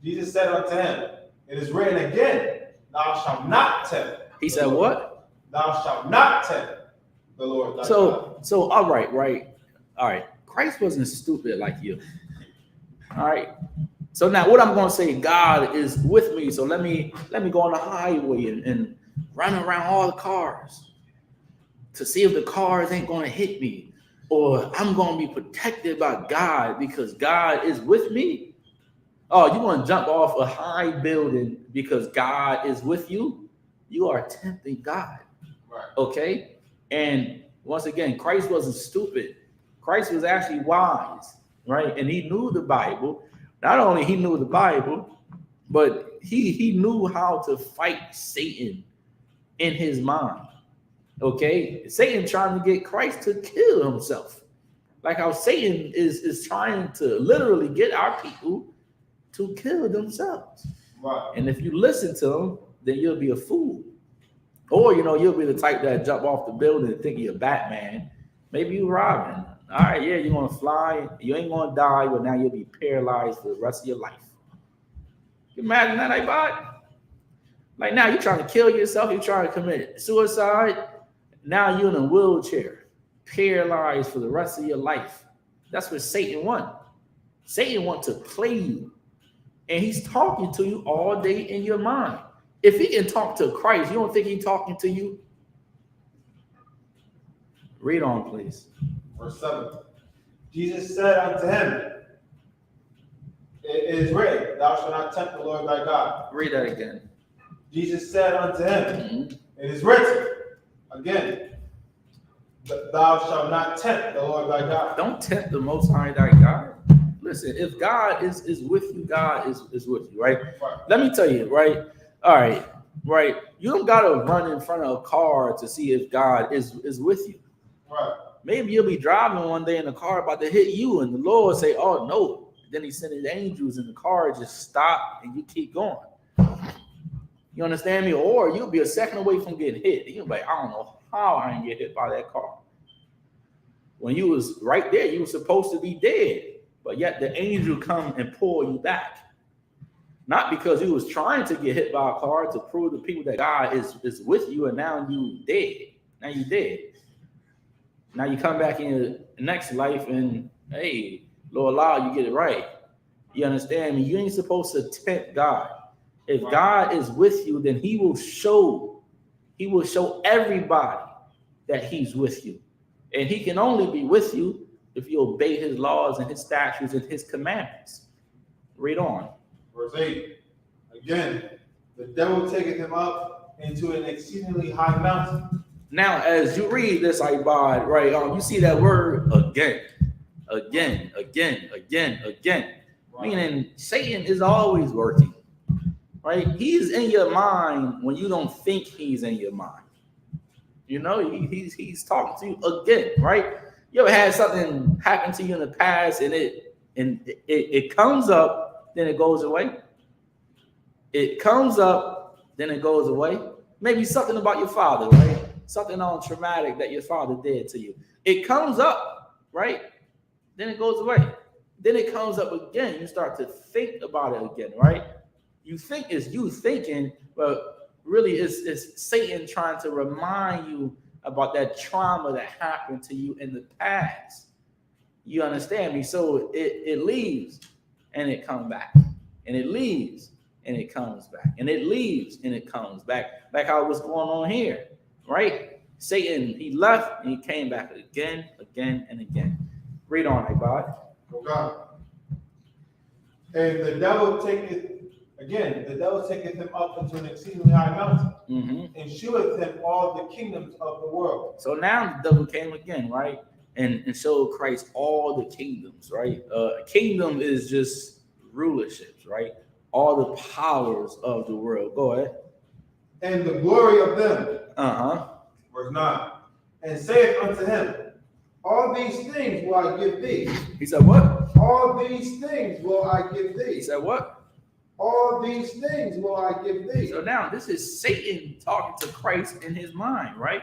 A: Jesus said unto him, It is written again, Thou shalt not tempt.
B: He said what?
A: Thou shalt not tempt the Lord thy God.
B: So all right. Christ wasn't stupid like you. All right. So now what I'm going to say, God is with me. So let me go on the highway and run around all the cars to see if the cars ain't going to hit me, or I'm going to be protected by God because God is with me. Oh, you want to jump off a high building because God is with you? You are tempting God.
A: Right.
B: Okay? And once again, Christ wasn't stupid. Christ was actually wise, right? And he knew the Bible. Not only he knew the Bible, but he knew how to fight Satan in his mind. Okay? Satan trying to get Christ to kill himself. Like how Satan is trying to literally get our people to kill themselves.
A: Right.
B: And if you listen to them, then you'll be a fool. Or, you'll be the type that jump off the building and think you're Batman. Maybe you're Robin. All right, yeah, you're going to fly. You ain't going to die, but now you'll be paralyzed for the rest of your life. You imagine that, Ibad? Like now you're trying to kill yourself. You're trying to commit suicide. Now you're in a wheelchair, paralyzed for the rest of your life. That's what Satan wants. Satan wants to play you. And he's talking to you all day in your mind. If he can talk to Christ, you don't think he's talking to you? Read on, please.
A: Verse 7. Jesus said unto him, It is written, Thou shalt not tempt the Lord thy God.
B: Read that again.
A: Jesus said unto him, It is written, again, Thou shalt not tempt the Lord thy God.
B: Don't tempt the Most High thy God. Listen, if God is with you, God is with you, right? Let me tell you, right? All right, right. You don't got to run in front of a car to see if God is with you.
A: Right.
B: Maybe you'll be driving one day in the car about to hit you, and the Lord say, "Oh no!" Then He sent His angels, and the car just stop, and you keep going. You understand me? Or you'll be a second away from getting hit. You'll be like, "I don't know how I didn't get hit by that car." When you was right there, you were supposed to be dead, but yet the angel come and pull you back. Not because you was trying to get hit by a car to prove to people that God is with you, and now you dead. Now you dead. Now you come back in your next life and, hey, Lord allow you get it right. You understand me? You ain't supposed to tempt God. If God is with you, then He will show everybody that He's with you. And He can only be with you if you obey His laws and His statutes and His commandments. Read on.
A: Verse 8. Again, the devil taketh him up into an exceedingly high mountain.
B: Now, as you read this, Ibad, right, you see that word again. Right. Meaning Satan is always working, right? He's in your mind when you don't think he's in your mind. You know, he's talking to you again, right? You ever had something happen to you in the past and it comes up, then it goes away? It comes up, then it goes away. Maybe something about your father, right? Something traumatic that your father did to you. It comes up, right? Then it goes away. Then it comes up again. You start to think about it again, right? You think it's you thinking, but really it's Satan trying to remind you about that trauma that happened to you in the past. You understand me? So it leaves and it comes back. And it leaves and it comes back. And it leaves and it comes back. Like how it was going on here, right? Satan, he left and he came back again, and again. Read on, Ibad.
A: Okay. And the devil taketh him up into an exceedingly high mountain, and sheweth him all the kingdoms of the world.
B: So now the devil came again, right? And showed Christ all the kingdoms, right? Kingdom is just rulerships, right? All the powers of the world. Go ahead.
A: And the glory of them. Verse 9. And saith unto him, all these things will I give thee.
B: He said what?
A: All these things will I give thee.
B: He said what?
A: All these things will I give thee.
B: So now this is Satan talking to Christ in his mind, right?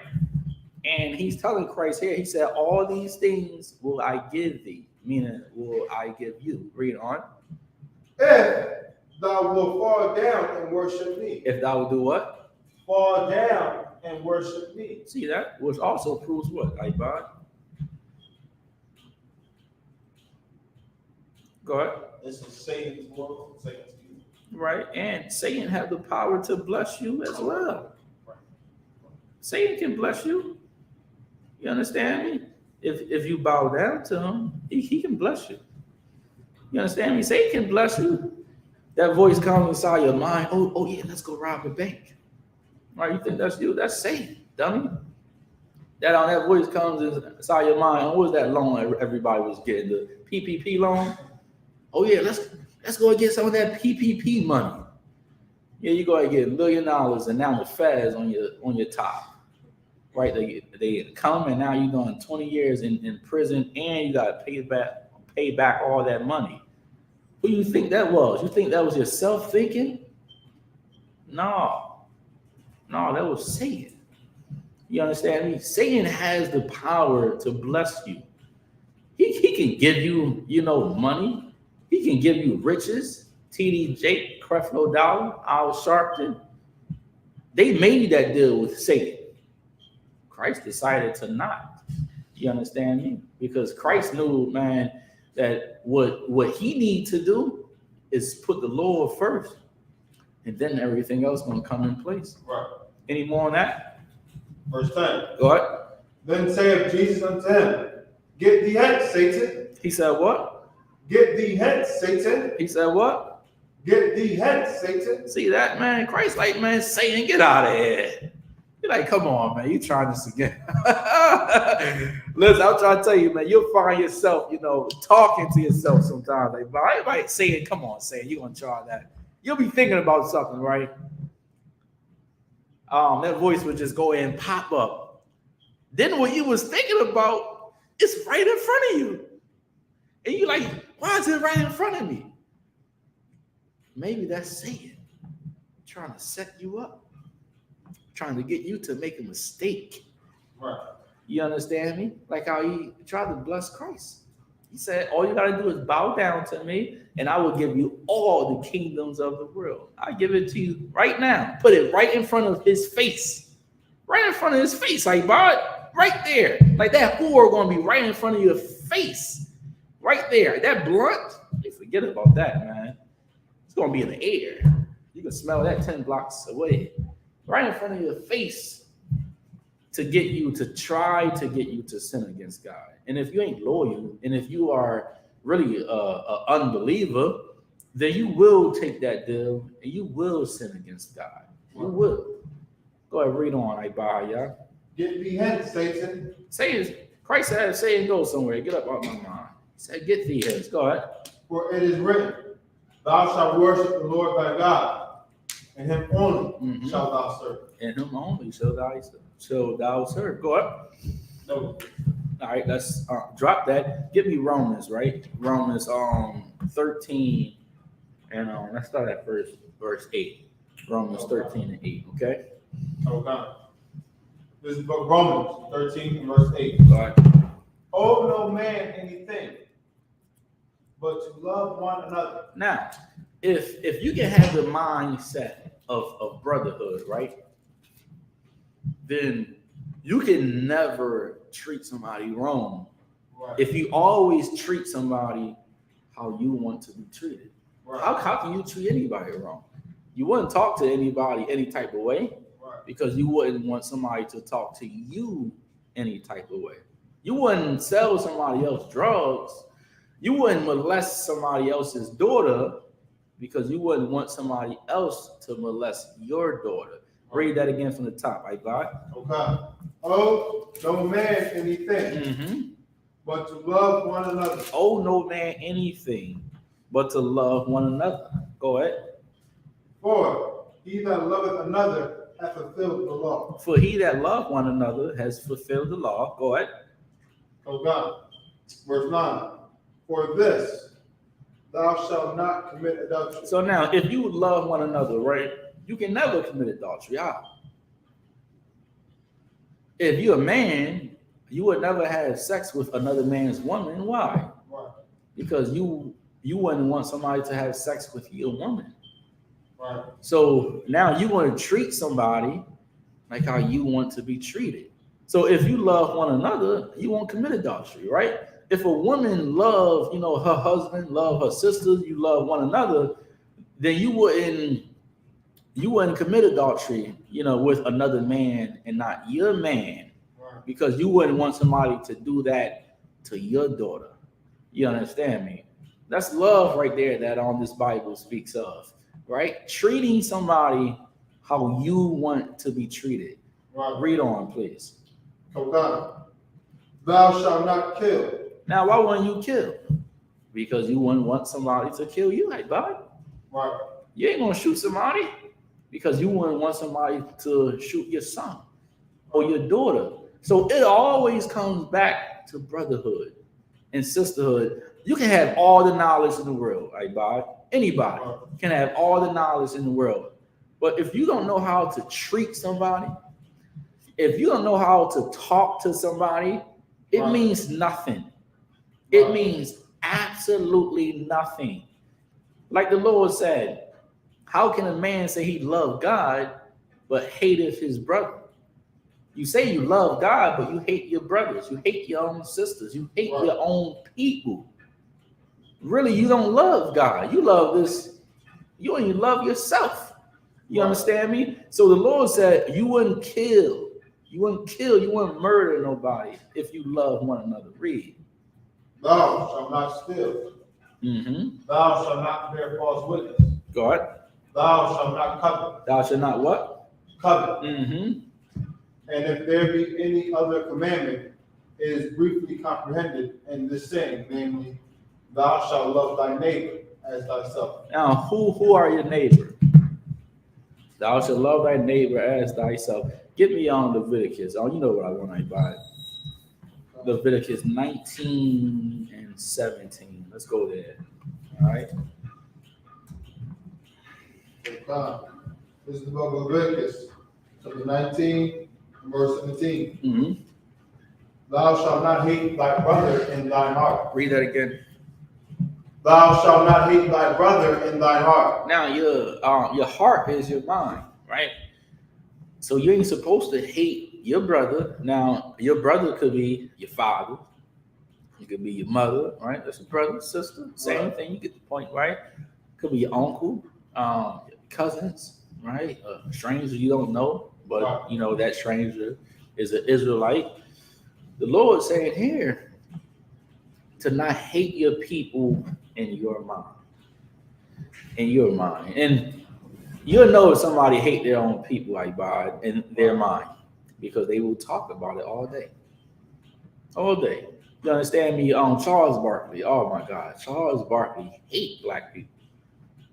B: And he's telling Christ here, he said, all these things will I give thee, meaning will I give you. Read on.
A: If thou wilt fall down and worship me.
B: If thou will do what?
A: Fall down and worship me.
B: See that? Which also proves what, Ibad? Go ahead.
A: This is Satan's world, Satan's kingdom.
B: Right, and Satan has the power to bless you as well. Satan can bless you. You understand me? If you bow down to him, he can bless you. You understand me? Satan can bless you. That voice comes inside your mind. Oh yeah, let's go rob a bank. Right? You think that's you? That's Satan, dummy. That voice comes inside your mind. What was that loan everybody was getting? The PPP loan. Oh yeah, let's go and get some of that PPP money. Yeah, you go and get $1 million, and now the Feds on your top, right? They come, and now you're doing 20 years in prison, and you got to pay back all that money. Who you think that was? You think that was yourself thinking? No, that was Satan. You understand me? Satan has the power to bless you. He can give you, money. He can give you riches. TD Jake, Creflo Dollar, Al Sharpton. They made that deal with Satan. Christ decided to not. You understand me? Because Christ knew, man, that what he needs to do is put the Lord first, and then everything else going to come in place.
A: Right.
B: Any more on that?
A: Verse 10.
B: Go ahead.
A: Then saith Jesus unto him, get thee hence, Satan.
B: He said what?
A: Get thee hence, Satan.
B: He said what?
A: Get thee hence, Satan.
B: See that, man? Christ like, man, Satan, get out of here. You're like, come on, man. You trying this again. Listen, I'm trying to tell you, man, you'll find yourself, talking to yourself sometimes. Like saying, come on, Satan, you're going to try that. You'll be thinking about something, right? That voice would just go in and pop up. Then what you was thinking about is right in front of you. And you're like, why is it right in front of me? Maybe that's Satan trying to set you up, trying to get you to make a mistake.
A: Right.
B: You understand me? Like how he tried to bless Christ. He said, all you got to do is bow down to me, and I will give you all the kingdoms of the world. I give it to you right now. Put it right in front of his face. Right in front of his face. Like, right there. Like that whore going to be right in front of your face. Right there. That blunt, you forget about that, man. It's going to be in the air. You can smell that 10 blocks away. Right in front of your face to get you to sin against God. And if you ain't loyal, and if you are really an unbeliever, then you will take that deal and you will sin against God. You will. Go ahead, read on, Ibaya.
A: Get thee hence, Satan.
B: Christ said, Satan, go somewhere. Get up out my mind. He said, get thee hence. Go ahead.
A: For it is written, thou shalt worship the Lord thy God, and him only shalt thou serve.
B: And him only shall thou serve. Go ahead.
A: No.
B: All right, let's drop that. Give me Romans, right? Romans 13, and let's start at verse 8. Romans 13 and 8, okay?
A: Okay. This is the book of Romans 13 and verse 8.
B: Go ahead.
A: Owe no man anything, but to love one another.
B: Now, if you can have the mindset of brotherhood, right, then you can never treat somebody wrong.
A: Right.
B: If you always treat somebody how you want to be treated.
A: Right.
B: How can you treat anybody wrong? You wouldn't talk to anybody any type of way,
A: Right.
B: because you wouldn't want somebody to talk to you any type of way. You wouldn't sell somebody else drugs. You wouldn't molest somebody else's daughter, because you wouldn't want somebody else to molest your daughter. Read that again from the top, right, God?
A: Okay. Owe no man anything, but to love one another.
B: Owe no man anything but to love one another. Go ahead.
A: For he that loveth another hath fulfilled the law.
B: For he that loved one another has fulfilled the law. Go ahead.
A: Oh God. Verse 9. For this thou shalt not commit adultery.
B: So now, if you love one another, right, you can never commit adultery. How? If you're a man, you would never have sex with another man's woman. Why?
A: Right.
B: Because you wouldn't want somebody to have sex with your woman.
A: Right.
B: So now you want to treat somebody like how you want to be treated. So if you love one another, you won't commit adultery, right? If a woman love, her husband, love her sisters, you love one another, then you wouldn't commit adultery, with another man and not your man,
A: Right.
B: because you wouldn't want somebody to do that to your daughter. You understand me? That's love right there that this Bible speaks of, right? Treating somebody how you want to be treated.
A: Right.
B: Read on, please.
A: Oh God. Thou shalt not kill.
B: Now, why wouldn't you kill? Because you wouldn't want somebody to kill you, like God.
A: Right.
B: You ain't gonna shoot somebody because you wouldn't want somebody to shoot your son or your daughter. So it always comes back to brotherhood and sisterhood. You can have all the knowledge in the world, right, Bob? Anybody can have all the knowledge in the world. But if you don't know how to treat somebody, if you don't know how to talk to somebody, it
A: Right.
B: means nothing.
A: Right.
B: It means absolutely nothing. Like the Lord said, how can a man say he loved God but hateth his brother? You say you love God, but you hate your brothers. You hate your own sisters. You hate
A: Right.
B: your own people. Really, you don't love God. You love this. You only love yourself. You
A: Right.
B: understand me? So the Lord said you wouldn't kill. You wouldn't kill. You wouldn't murder nobody if you love one another. Read.
A: Thou shalt not steal. Thou shalt not bear false witness.
B: Go ahead.
A: Thou shalt not covet.
B: Thou shalt not what?
A: Covet. And if there be any other commandment, it is briefly comprehended in this saying, namely, thou shalt love thy neighbor as thyself.
B: Now, who are your neighbor? Thou shalt love thy neighbor as thyself. Get me on Leviticus. Oh, you know what I want to buy. Leviticus 19 and 17. Let's go there. All right.
A: This is the book of Leviticus, chapter 19, verse 17. Thou shalt not hate thy brother in thine heart.
B: Read that again.
A: Thou shalt not hate thy brother in thine heart.
B: Now, your heart is your mind, right? So you ain't supposed to hate your brother. Now, your brother could be your father. It could be your mother, right? That's your brother, sister. Same thing. You get the point, right? Could be your uncle, cousins, right? A stranger you don't know, but you know that stranger is an Israelite. The Lord saying here to not hate your people in your mind. In your mind. And you'll know if somebody hate their own people like God in their mind, because they will talk about it all day. All day. You understand me? Charles Barkley. Oh my God. Charles Barkley hate black people.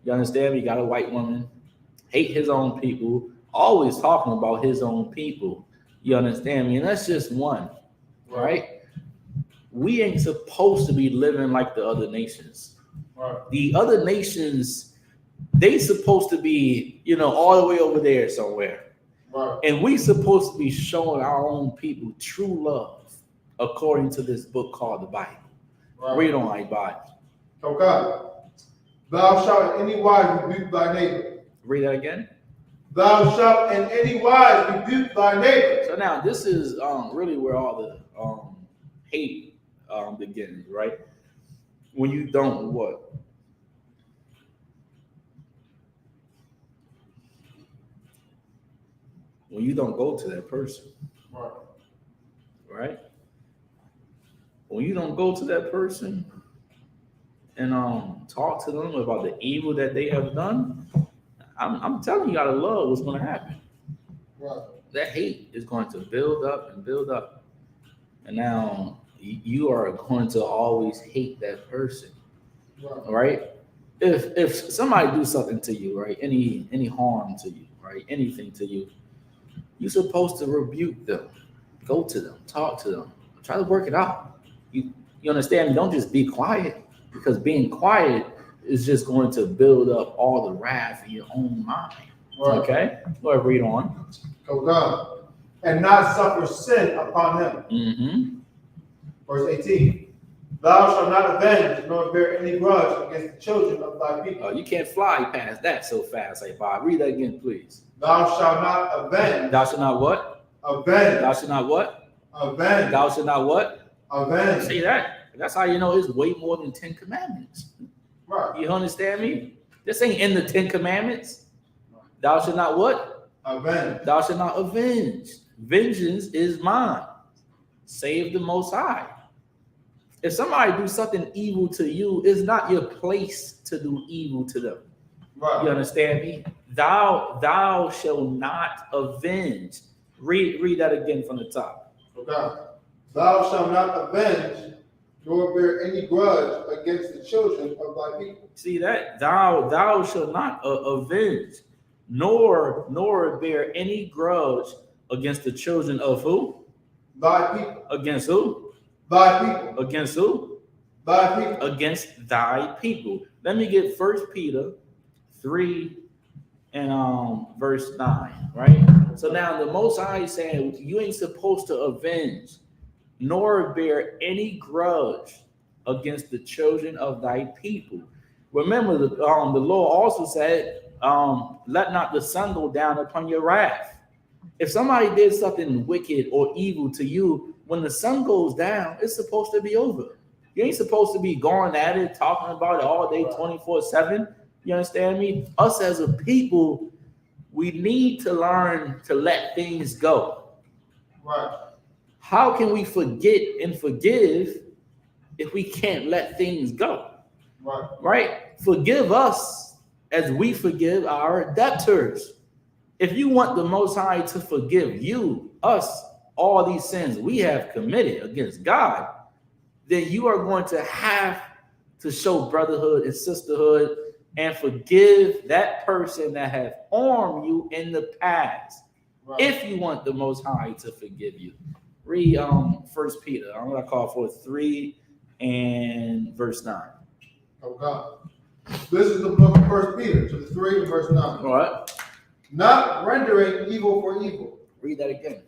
B: You understand me? Got a white woman, hate his own people, always talking about his own people. You understand me? And that's just one, right? We ain't supposed to be living like the other nations.
A: Right.
B: The other nations, they supposed to be, all the way over there somewhere.
A: Right.
B: And we supposed to be showing our own people true love according to this book called the Bible.
A: Right.
B: Read on, everybody.
A: Okay. Thou shalt in any wise rebuke thy neighbor.
B: Read that again.
A: Thou shalt in any wise rebuke thy neighbor.
B: So now this is really where all the hate begins, right? When you don't what? When you don't go to that person,
A: Right.
B: right? When you don't go to that person and talk to them about the evil that they have done, I'm telling you out of love what's going to happen.
A: Right.
B: That hate is going to build up and build up. And now you are going to always hate that person, right? If somebody do something to you, right, any harm to you, right, anything to you, you're supposed to rebuke them, go to them, talk to them, try to work it out. You understand me? Don't just be quiet, because being quiet is just going to build up all the wrath in your own mind.
A: Right.
B: Okay? Go ahead, read on.
A: Go down. And not suffer sin upon him.
B: Mm-hmm.
A: Verse 18. Thou shalt not avenge nor bear any grudge against the children of thy people.
B: You can't fly past that so fast, hey Bob. Read that again, please.
A: Thou shalt not avenge.
B: Thou shalt not what?
A: Avenge.
B: Thou shalt not what?
A: Avenge.
B: Thou shalt not what?
A: Avenge.
B: See that? That's how you know it's way more than 10 commandments.
A: Right.
B: You understand me? This ain't in the 10 commandments. Thou shalt not what?
A: Avenge.
B: Thou shalt not avenge. Vengeance is mine. Save the Most High. If somebody do something evil to you, it's not your place to do evil to them.
A: Right.
B: You understand me? Thou shalt not avenge. Read that again from the top.
A: Okay. Thou shalt not avenge nor bear any grudge against the children of thy people.
B: See that? Thou shalt not avenge, nor bear any grudge against the children of who?
A: Thy people.
B: Against who?
A: Thy people.
B: Against who?
A: Thy people.
B: Against thy people. Let me get 1 Peter 3 and verse 9, right? So now the Most High is saying you ain't supposed to avenge nor bear any grudge against the children of thy people. Remember, the Lord also said, let not the sun go down upon your wrath. If somebody did something wicked or evil to you, when the sun goes down, it's supposed to be over. You ain't supposed to be going at it, talking about it all day, 24/7. You understand me? Us as a people, we need to learn to let things go.
A: Right.
B: How can we forget and forgive if we can't let things go?
A: Right.
B: Right? Forgive us as we forgive our debtors. If you want the Most High to forgive you, us, all these sins we have committed against God, then you are going to have to show brotherhood and sisterhood and forgive that person that have harmed you in the past. Right. If you want the Most High to forgive you. Read 1 Peter. I'm going to call for 3 and verse 9.
A: Oh God. This is the book of 1 Peter, to the 3 and verse 9.
B: All right.
A: Not rendering evil for evil.
B: Read that again.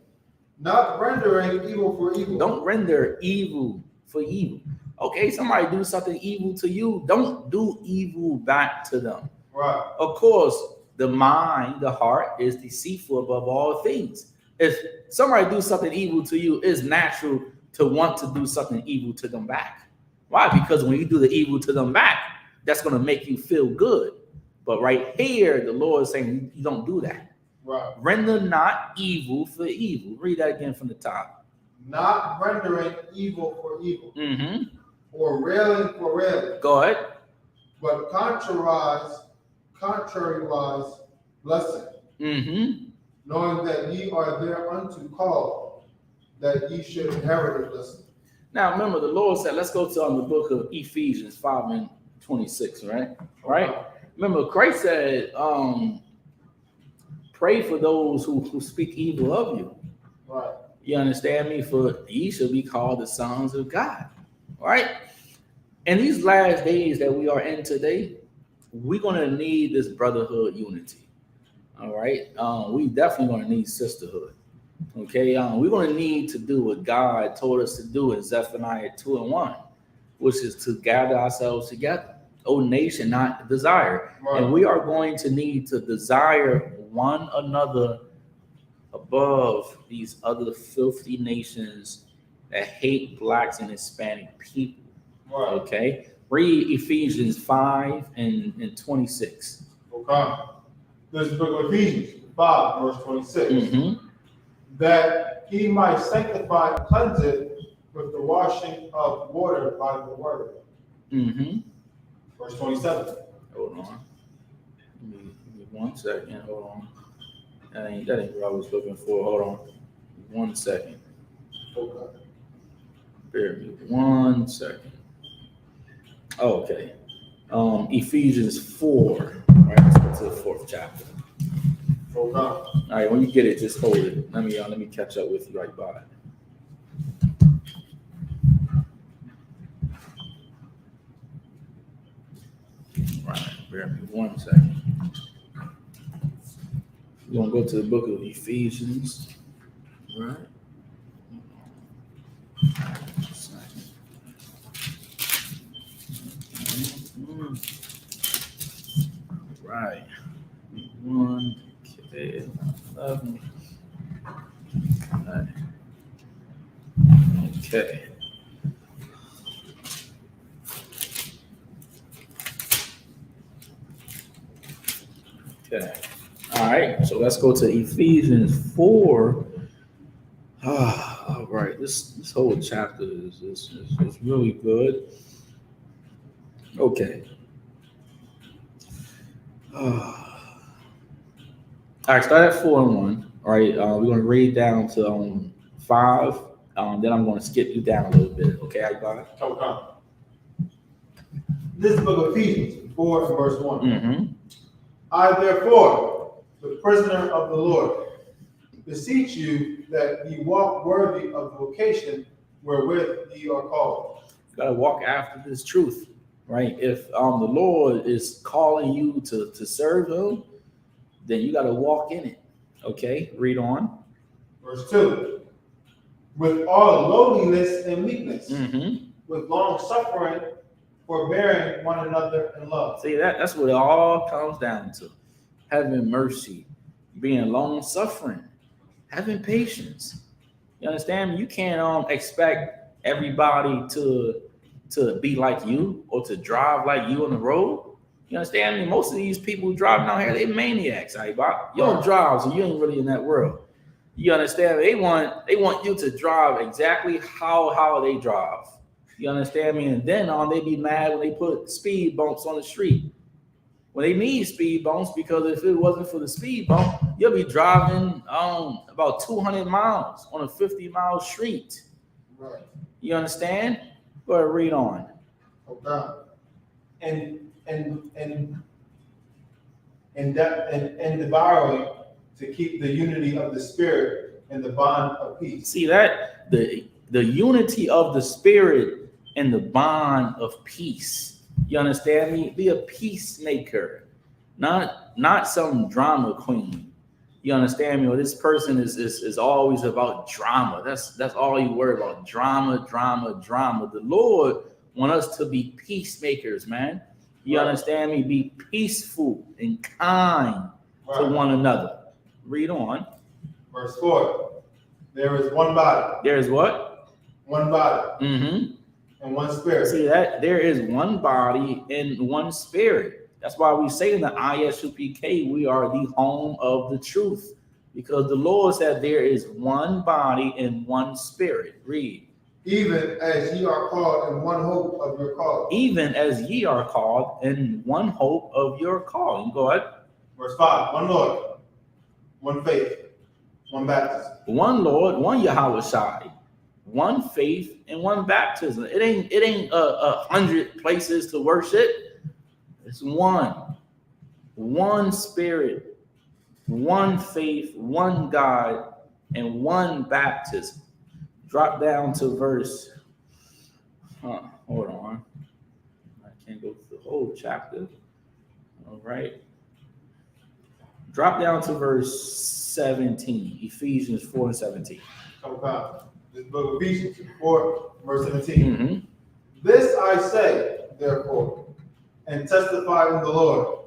A: Not rendering evil for evil.
B: Don't render evil for evil. Okay, somebody do something evil to you, don't do evil back to them.
A: Right.
B: Of course, the mind, the heart is deceitful above all things. If somebody do something evil to you, it's natural to want to do something evil to them back. Why? Because when you do the evil to them back, that's going to make you feel good. But right here, the Lord is saying you don't do that.
A: Right.
B: Render not evil for evil. Read that again from the top.
A: Not rendering evil for evil.
B: Mm-hmm.
A: Or railing for railing.
B: Go ahead.
A: But contrariwise blessing.
B: Mm-hmm.
A: Knowing that ye are thereunto called, that ye should inherit a blessing.
B: Now remember, the Lord said, let's go to the book of Ephesians 5 and 26, right? Right? Remember, Christ said, pray for those who speak evil of you.
A: Right.
B: You understand me? For ye shall be called the sons of God. Right? In these last days that we are in today, we're going to need this brotherhood unity. All right. We definitely going to need sisterhood. Okay. We're going to need to do what God told us to do in Zephaniah 2:1, which is to gather ourselves together. O nation, not desire.
A: Right.
B: And we are going to need to desire one another above these other filthy nations that hate blacks and Hispanic people.
A: Right.
B: Okay. Read Ephesians 5:26.
A: Okay. This is the book of Ephesians 5, verse 26.
B: Mm-hmm.
A: That he might sanctify and cleanse it with the washing of water by the word.
B: Mm-hmm.
A: Verse 27.
B: Hold on. Give me 1 second. Hold on. That ain't what I was looking for. Hold on. 1 second.
A: Okay.
B: Bear with me 1 second. Oh, okay. Ephesians 4. All right, let's go to the 4th chapter.
A: Okay.
B: All right, when you get it, just hold it. Let me catch up with you right by it. Right, bear with me 1 second. We're gonna go to the book of Ephesians. Right. Right. 1, okay, 11. Right. Okay. Okay. All right. So let's go to Ephesians 4. All right. This whole chapter is really good. Okay. All right. Start at 4:1. All right. We're going to read down to 5. Then I'm going to skip you down a little bit. Okay, I
A: Okay. This is the book of Ephesians 4 and verse 1.
B: Mm-hmm.
A: I therefore, the prisoner of the Lord, beseech you that ye walk worthy of the vocation wherewith ye are called.
B: You got to walk after this truth, right? If the Lord is calling you to serve Him, then you got to walk in it. Okay, read on.
A: Verse 2. With all lowliness and meekness,
B: Mm-hmm.
A: with long suffering, forbearing one another in love.
B: See, that's what it all comes down to. Having mercy, being long suffering, having patience. You understand me? You can't expect everybody to be like you or to drive like you on the road. You understand me? Most of these people who drive down here, they maniacs. You don't drive, so you ain't really in that world. You understand me? They want you to drive exactly how they drive. You understand me? And then they be mad when they put speed bumps on the street. When they need speed bumps, because if it wasn't for the speed bump, you'll be driving about 200 miles on a 50-mile street.
A: Right.
B: You understand? Go ahead, read on.
A: Okay. And devouring to keep the unity of the spirit and the bond of peace.
B: See that? The unity of the spirit and the bond of peace. You understand me? Be a peacemaker, not some drama queen. You understand me? Well, this person is always about drama. That's all you worry about. Drama. The Lord wants us to be peacemakers, man. You understand me? Be peaceful and kind to one another. Read on.
A: Verse 4. There is one body.
B: There is what?
A: One body.
B: Mm-hmm.
A: And one spirit.
B: See that? There is one body and one spirit. That's why we say in the I.S.U.P.K, we are the home of the truth. Because the Lord said there is one body and one spirit. Read.
A: Even as ye are called in one hope of your calling.
B: Even as ye are called in one hope of your calling. Go ahead.
A: Verse 5. One Lord, one faith, one baptism.
B: One Lord, one Yahweh, one faith, and one baptism. It ain't 100 places to worship. It's one spirit, one faith, one God, and one baptism. Drop down to verse. Hold on. I can't go through the whole chapter. All right. Drop down to verse 17. Ephesians 4 and 17.
A: Okay. This book of Ephesians 4, verse 17.
B: Mm-hmm.
A: This I say, therefore, and testify in the Lord,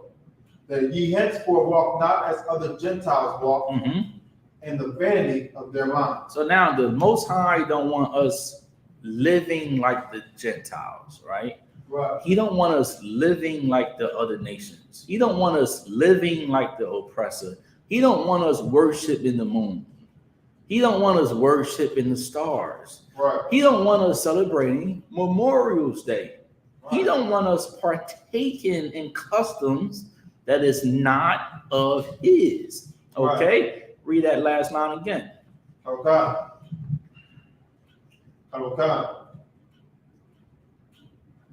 A: that ye henceforth walk not as other Gentiles walk,
B: Mm-hmm.
A: in the vanity of their minds.
B: So now the Most High don't want us living like the Gentiles, right?
A: Right.
B: He don't want us living like the other nations. He don't want us living like the oppressor. He don't want us worshiping the moon. He don't want us worshiping the stars.
A: Right.
B: He don't want us celebrating Memorial's Day.
A: Right.
B: He don't want us partaking in customs that is not of his. Okay?
A: Right.
B: Read that last line again.
A: Okay. Okay.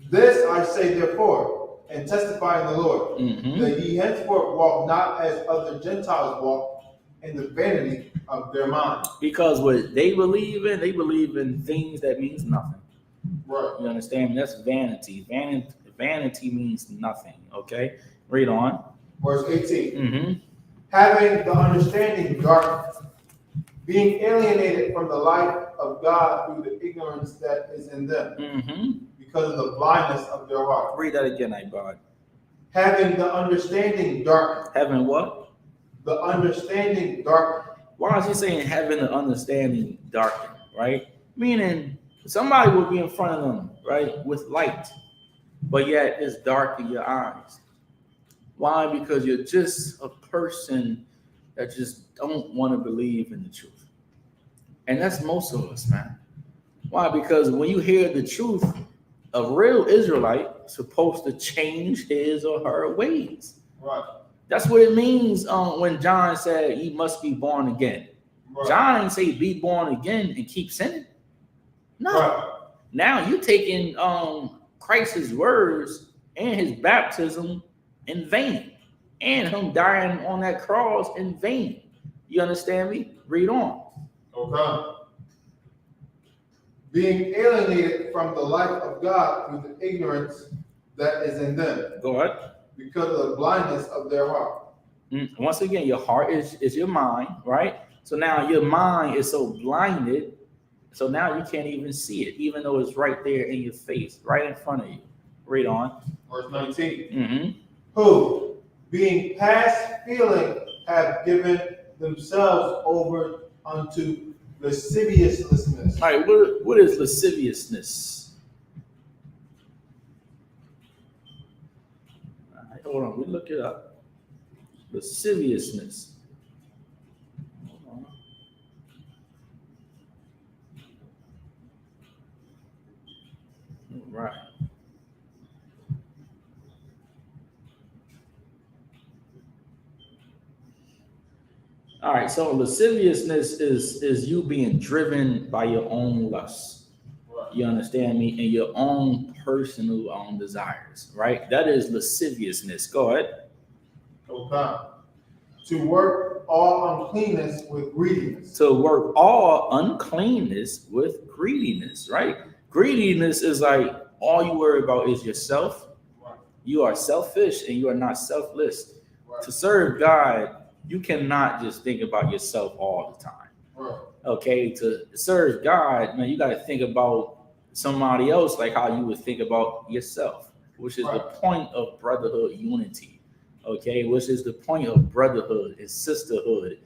A: This I say therefore, and testify in the Lord,
B: Mm-hmm.
A: that ye henceforth walk not as other Gentiles walk, in the vanity of their minds.
B: Because what they believe in things that means nothing.
A: Right.
B: You understand? That's vanity. Vanity means nothing. Okay? Read on.
A: Verse 18.
B: Mm-hmm.
A: Having the understanding darkened, being alienated from the light of God through the ignorance that is in them,
B: Mm-hmm.
A: because of the blindness of their heart.
B: Read that again, Ibad.
A: Having the understanding darkened.
B: Having what?
A: The understanding darkened.
B: Why is he saying having the understanding darkened, right? Meaning somebody will be in front of them, right, with light, but yet it's dark in your eyes. Why? Because you're just a person that just don't want to believe in the truth. And that's most of us, man. Why? Because when you hear the truth, a real Israelite is supposed to change his or her ways.
A: Right.
B: That's what it means when John said you must be born again.
A: Right.
B: John ain't say be born again and keep sinning. No.
A: Right.
B: Now you taking Christ's words and his baptism in vain, and him dying on that cross in vain. You understand me? Read on.
A: Okay. Being alienated from the light of God through the ignorance that is in them,
B: Go ahead.
A: because of the blindness of their heart.
B: Once again, your heart is your mind, right? So now your mind is so blinded, so now you can't even see it, even though it's right there in your face, right in front of you. Read on.
A: Verse 19.
B: Mm-hmm.
A: Who, being past feeling, have given themselves over unto lasciviousness.
B: All right, what is lasciviousness? All right, hold on, we look it up. Lasciviousness. Hold on. All right. All right, so lasciviousness is you being driven by your own lusts.
A: Right.
B: You understand me? And your own personal desires, right? That is lasciviousness. Go ahead.
A: Okay. To work all uncleanness with greediness.
B: To work all uncleanness with greediness, right? Greediness is like all you worry about is yourself.
A: Right.
B: You are selfish and you are not selfless.
A: Right.
B: To serve God, you cannot just think about yourself all the time.
A: Right.
B: Okay, to serve God, man, you got to think about somebody else like how you would think about yourself, which is the
A: Right.
B: point of brotherhood unity. Okay, which is the point of brotherhood and sisterhood,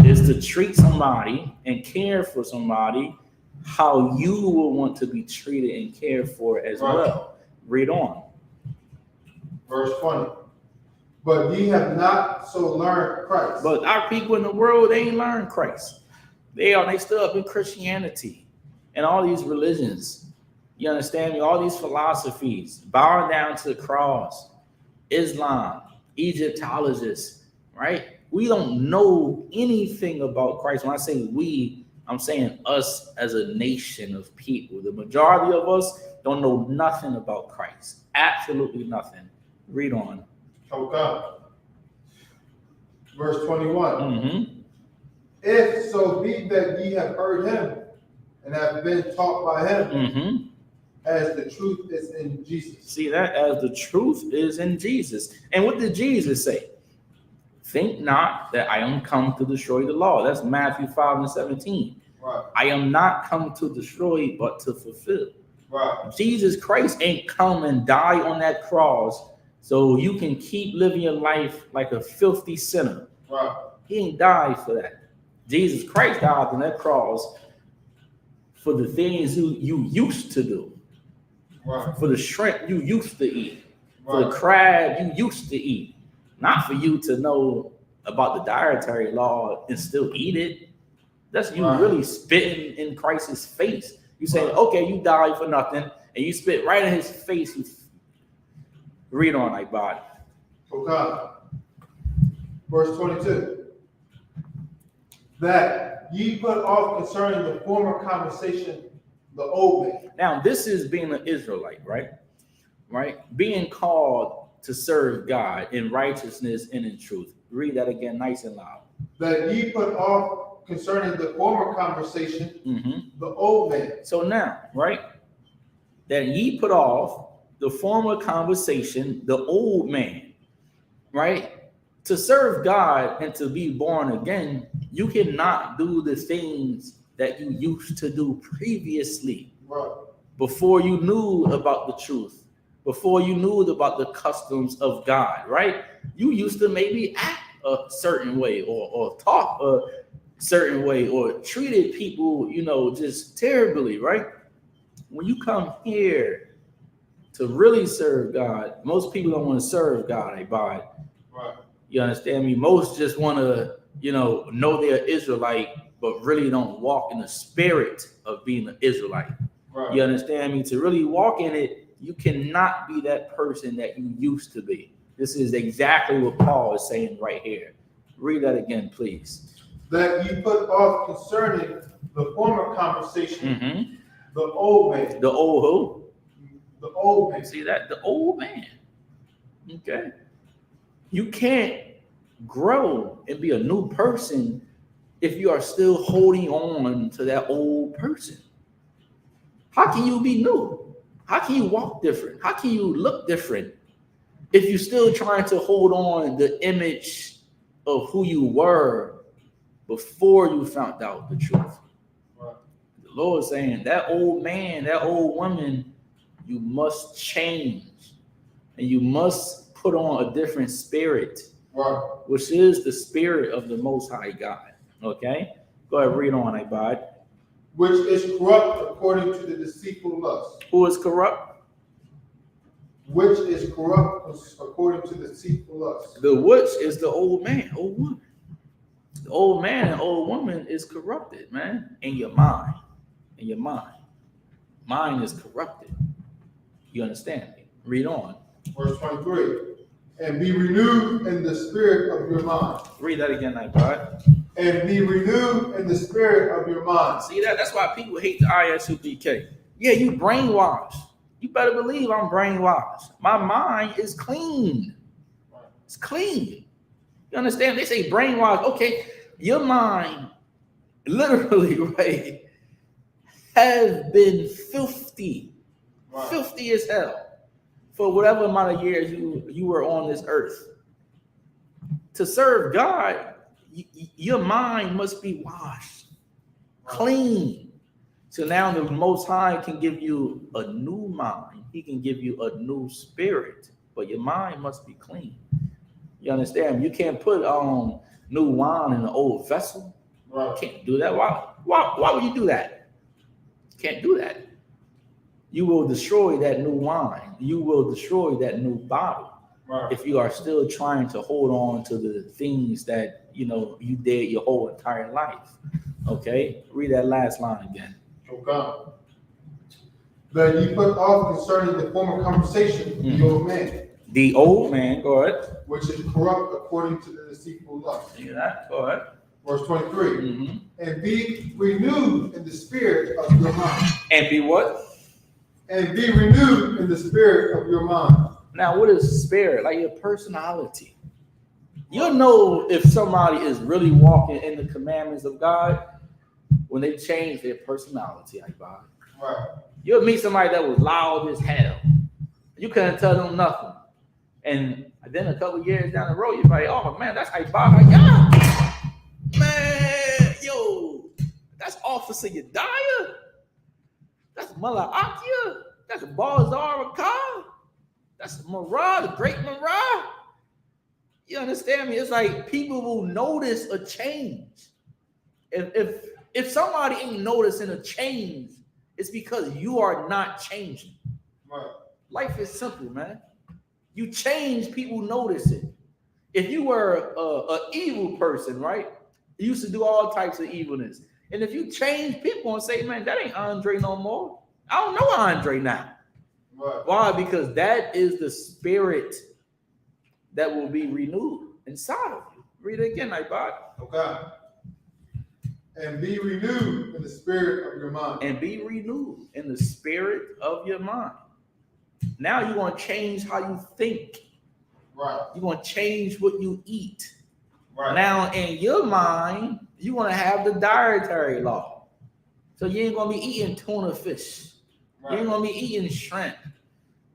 B: is to treat somebody and care for somebody how you will want to be treated and cared for as
A: Right.
B: well. Read on.
A: Verse 20. But ye have not so learned Christ.
B: But our people in the world, they ain't learned Christ. They still up in Christianity and all these religions. You understand me? All these philosophies, bowing down to the cross, Islam, Egyptologists, right? We don't know anything about Christ. When I say we, I'm saying us as a nation of people. The majority of us don't know nothing about Christ. Absolutely nothing. Read on.
A: Okay. Verse 21.
B: Mm-hmm.
A: If so be that ye have heard him and have been taught by him,
B: Mm-hmm.
A: as the truth is in Jesus.
B: See that? As the truth is in Jesus. And what did Jesus say? think not that I am come to destroy the law. That's Matthew 5:17.
A: Right.
B: I am not come to destroy, but to fulfill.
A: Right.
B: Jesus Christ ain't come and die on that cross so you can keep living your life like a filthy sinner.
A: Right.
B: He ain't died for that. Jesus Christ died on that cross for the things you used to do.
A: Right.
B: For the shrimp you used to eat. For
A: Right.
B: the crab you used to eat. Not for you to know about the dietary law and still eat it. That's you
A: Right.
B: really spitting in Christ's face. You say,
A: Right.
B: okay, you died for nothing, and you spit right in his face. You read on like body.
A: Okay. Verse 22. That ye put off concerning the former conversation the old man.
B: Now, this is being an Israelite, right? Right? Being called to serve God in righteousness and in truth. Read that again, nice and loud.
A: That ye put off concerning the former conversation the old man.
B: So now, right? That ye put off the former conversation, the old man, right? To serve God and to be born again, you cannot do the things that you used to do previously.
A: Right.
B: Before you knew about the truth, before you knew about the customs of God, right? You used to maybe act a certain way or talk a certain way or treated people, just terribly, right? When you come here to really serve God, most people don't want to serve God, right? You understand me? Most just want to, know they're Israelite, but really don't walk in the spirit of being an Israelite.
A: Right.
B: You understand me? To really walk in it, you cannot be that person that you used to be. This is exactly what Paul is saying right here. Read that again, please.
A: That you put off concerning the former conversation the old man.
B: The old who?
A: The old man.
B: See that? The old man. Okay. You can't grow and be a new person if you are still holding on to that old person. How can you be new? How can you walk different? How can you look different if you're still trying to hold on the image of who you were before you found out the truth?
A: Right.
B: The Lord is saying that old man, that old woman, you must change and you must put on a different spirit,
A: Right.
B: which is the spirit of the Most High God. Okay? Go ahead, read on, Ibad.
A: Which is corrupt according to the deceitful lust.
B: Who is corrupt?
A: Which is corrupt according to the deceitful lust.
B: The which is the old man, old woman. The old man and old woman is corrupted, man, in your mind. In your mind. Mind is corrupted. You understand me? Read on.
A: Verse 23. And be renewed in the spirit of your mind.
B: Read that again, Ibad.
A: And be renewed in the spirit of your mind.
B: See that? That's why people hate the I.S.U.P.K. Yeah, you brainwashed. You better believe I'm brainwashed. My mind is clean. It's clean. You understand? They say brainwashed. Okay, your mind literally, right, has been filthy.
A: Right.
B: Filthy as hell for whatever amount of years you were on this earth. To serve God, your mind must be washed, clean. So now the Most High can give you a new mind. He can give you a new spirit, but your mind must be clean. You understand? You can't put new wine in an old vessel.
A: Right.
B: You can't do that. Why would you do that? Can't do that. You will destroy that new wine. You will destroy that new bottle. Right. If you are still trying to hold on to the things that you did your whole entire life. Okay, read that last line again.
A: Okay. That you put off concerning the former conversation the old man.
B: The old man, go ahead.
A: Which is corrupt according to the deceitful lust.
B: See that? Go ahead.
A: Verse 23. And be renewed in the spirit of your mind.
B: And be what?
A: And be renewed in the spirit of your mind.
B: Now, what is spirit? Like your personality. You'll know if somebody is really walking in the commandments of God when they change their personality.
A: Right.
B: You'll meet somebody that was loud as hell. You couldn't tell them nothing. And then a couple years down the road, you're like, oh man, that's I.S.U.P.K. Man, yo, that's Officer Yediah. That's Mullah Akia. That's Balzar Rakah. That's Marah, the great Marah. You understand me? It's like people will notice a change. If somebody ain't noticing a change, it's because you are not changing.
A: Right.
B: Life is simple, man. You change, people notice it. If you were an evil person, right? You used to do all types of evilness. And if you change, people and say, man, that ain't Andre no more. I don't know Andre now.
A: Right.
B: Why? Because that is the spirit that will be renewed inside of you. Read it again, Ibad.
A: Okay. And be renewed in the spirit of your mind.
B: And be renewed in the spirit of your mind. Now you're going to change how you think.
A: Right.
B: You're going to change what you eat.
A: Right.
B: Now, in your mind, you're going to have the dietary law. So you ain't going to be eating tuna fish.
A: Right.
B: You ain't going to be eating shrimp.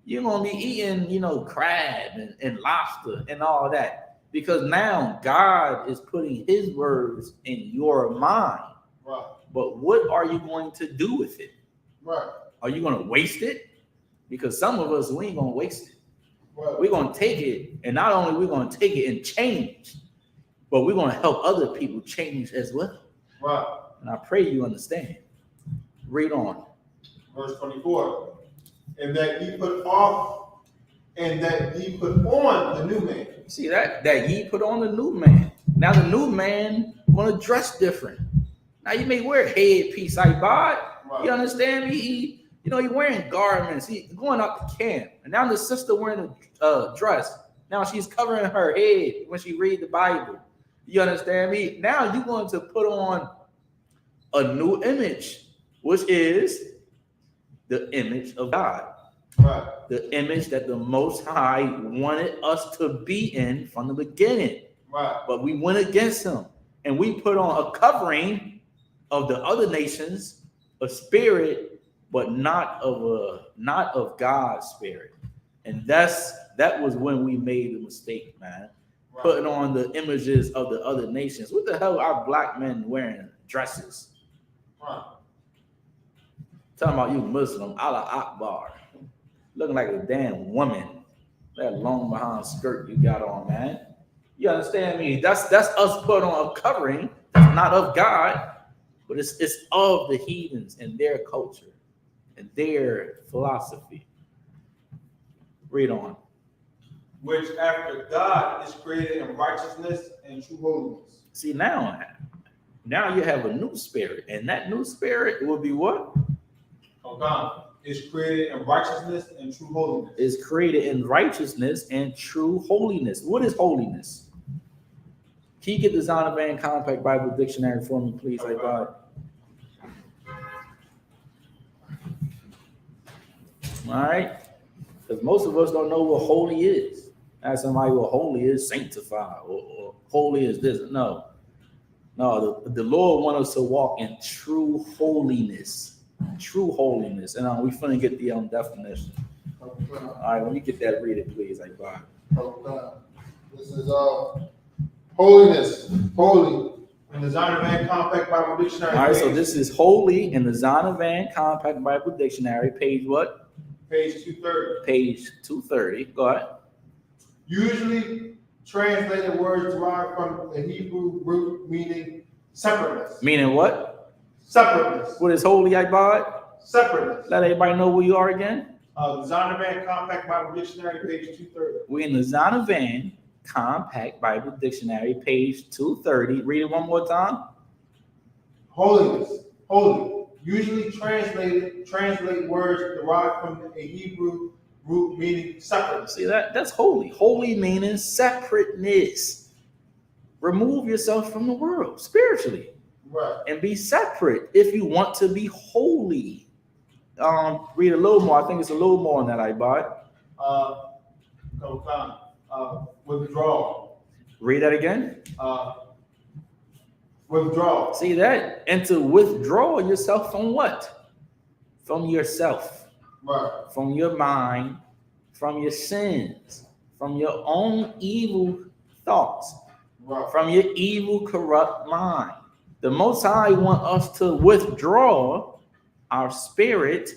B: You're going to be eating, crab and lobster and all that. Because now God is putting his words in your mind.
A: Right.
B: But what are you going to do with it?
A: Right.
B: Are you going to waste it? Because some of us, we ain't going to waste it.
A: Right.
B: We're going to take it, and not only we're going to take it and change, but we're going to help other people change as well.
A: Right.
B: And I pray you understand. Read on.
A: Verse 24. And that ye put off, and that ye put on the new man.
B: See that ye put on the new man. Now the new man want to dress different. Now you may wear a headpiece, I bought.
A: Right.
B: You understand me? He wearing garments. He going out to camp. And now the sister wearing a dress. Now she's covering her head when she read the Bible. You understand me? Now you're going to put on a new image, which is the image of God.
A: Right.
B: The image that the Most High wanted us to be in from the beginning.
A: Right.
B: But we went against him. And we put on a covering of the other nations, a spirit, but not of God's spirit. And that was when we made the mistake, man. Right. Putting on the images of the other nations. What the hell are black men wearing dresses?
A: Right.
B: Talking about you Muslim, Allah Akbar. Looking like a damn woman. That long behind skirt you got on, man. You understand me? That's us put on a covering that's not of God, but it's of the heathens and their culture and their philosophy. Read on.
A: Which after God is created in righteousness and true holiness.
B: See, now you have a new spirit, and that new spirit will be what?
A: Oh, God is created in righteousness and true holiness.
B: Is created in righteousness and true holiness. What is holiness? Can you get the Zondervan Compact Bible Dictionary for me, please?
A: Okay.
B: God. All right, because most of us don't know what holy is. Ask somebody what holy is, sanctified, or holy is this. No, the Lord wants us to walk in true holiness. True holiness. And we finna get the definition. Okay. All right, when you get that, read it, please. Okay.
A: This is holiness. Holy. In the Zondervan Compact Bible Dictionary.
B: All right, so this is holy in the Zondervan Compact Bible Dictionary, page what?
A: Page 230.
B: Page 230. Go ahead.
A: Usually translated words derived from the Hebrew root meaning separateness.
B: Meaning what?
A: Separateness.
B: What is holy, Ibad?
A: Separateness.
B: Let everybody know where you are again.
A: The Zondervan Compact Bible Dictionary, page 230.
B: We're in the Zondervan Compact Bible Dictionary, page 230. Read it one more time.
A: Holiness. Holy. Usually translate words derived from a Hebrew root meaning separateness.
B: See, that's holy. Holy meaning separateness. Remove yourself from the world spiritually.
A: Right.
B: And be separate if you want to be holy. Read a little more. I think it's a little more on that, Ibad.
A: Withdrawal.
B: Read that again.
A: Withdrawal.
B: See that? And to withdraw yourself from what? From yourself.
A: Right.
B: From your mind, from your sins, from your own evil thoughts,
A: Right.
B: from your evil, corrupt mind. The Most High want us to withdraw our spirit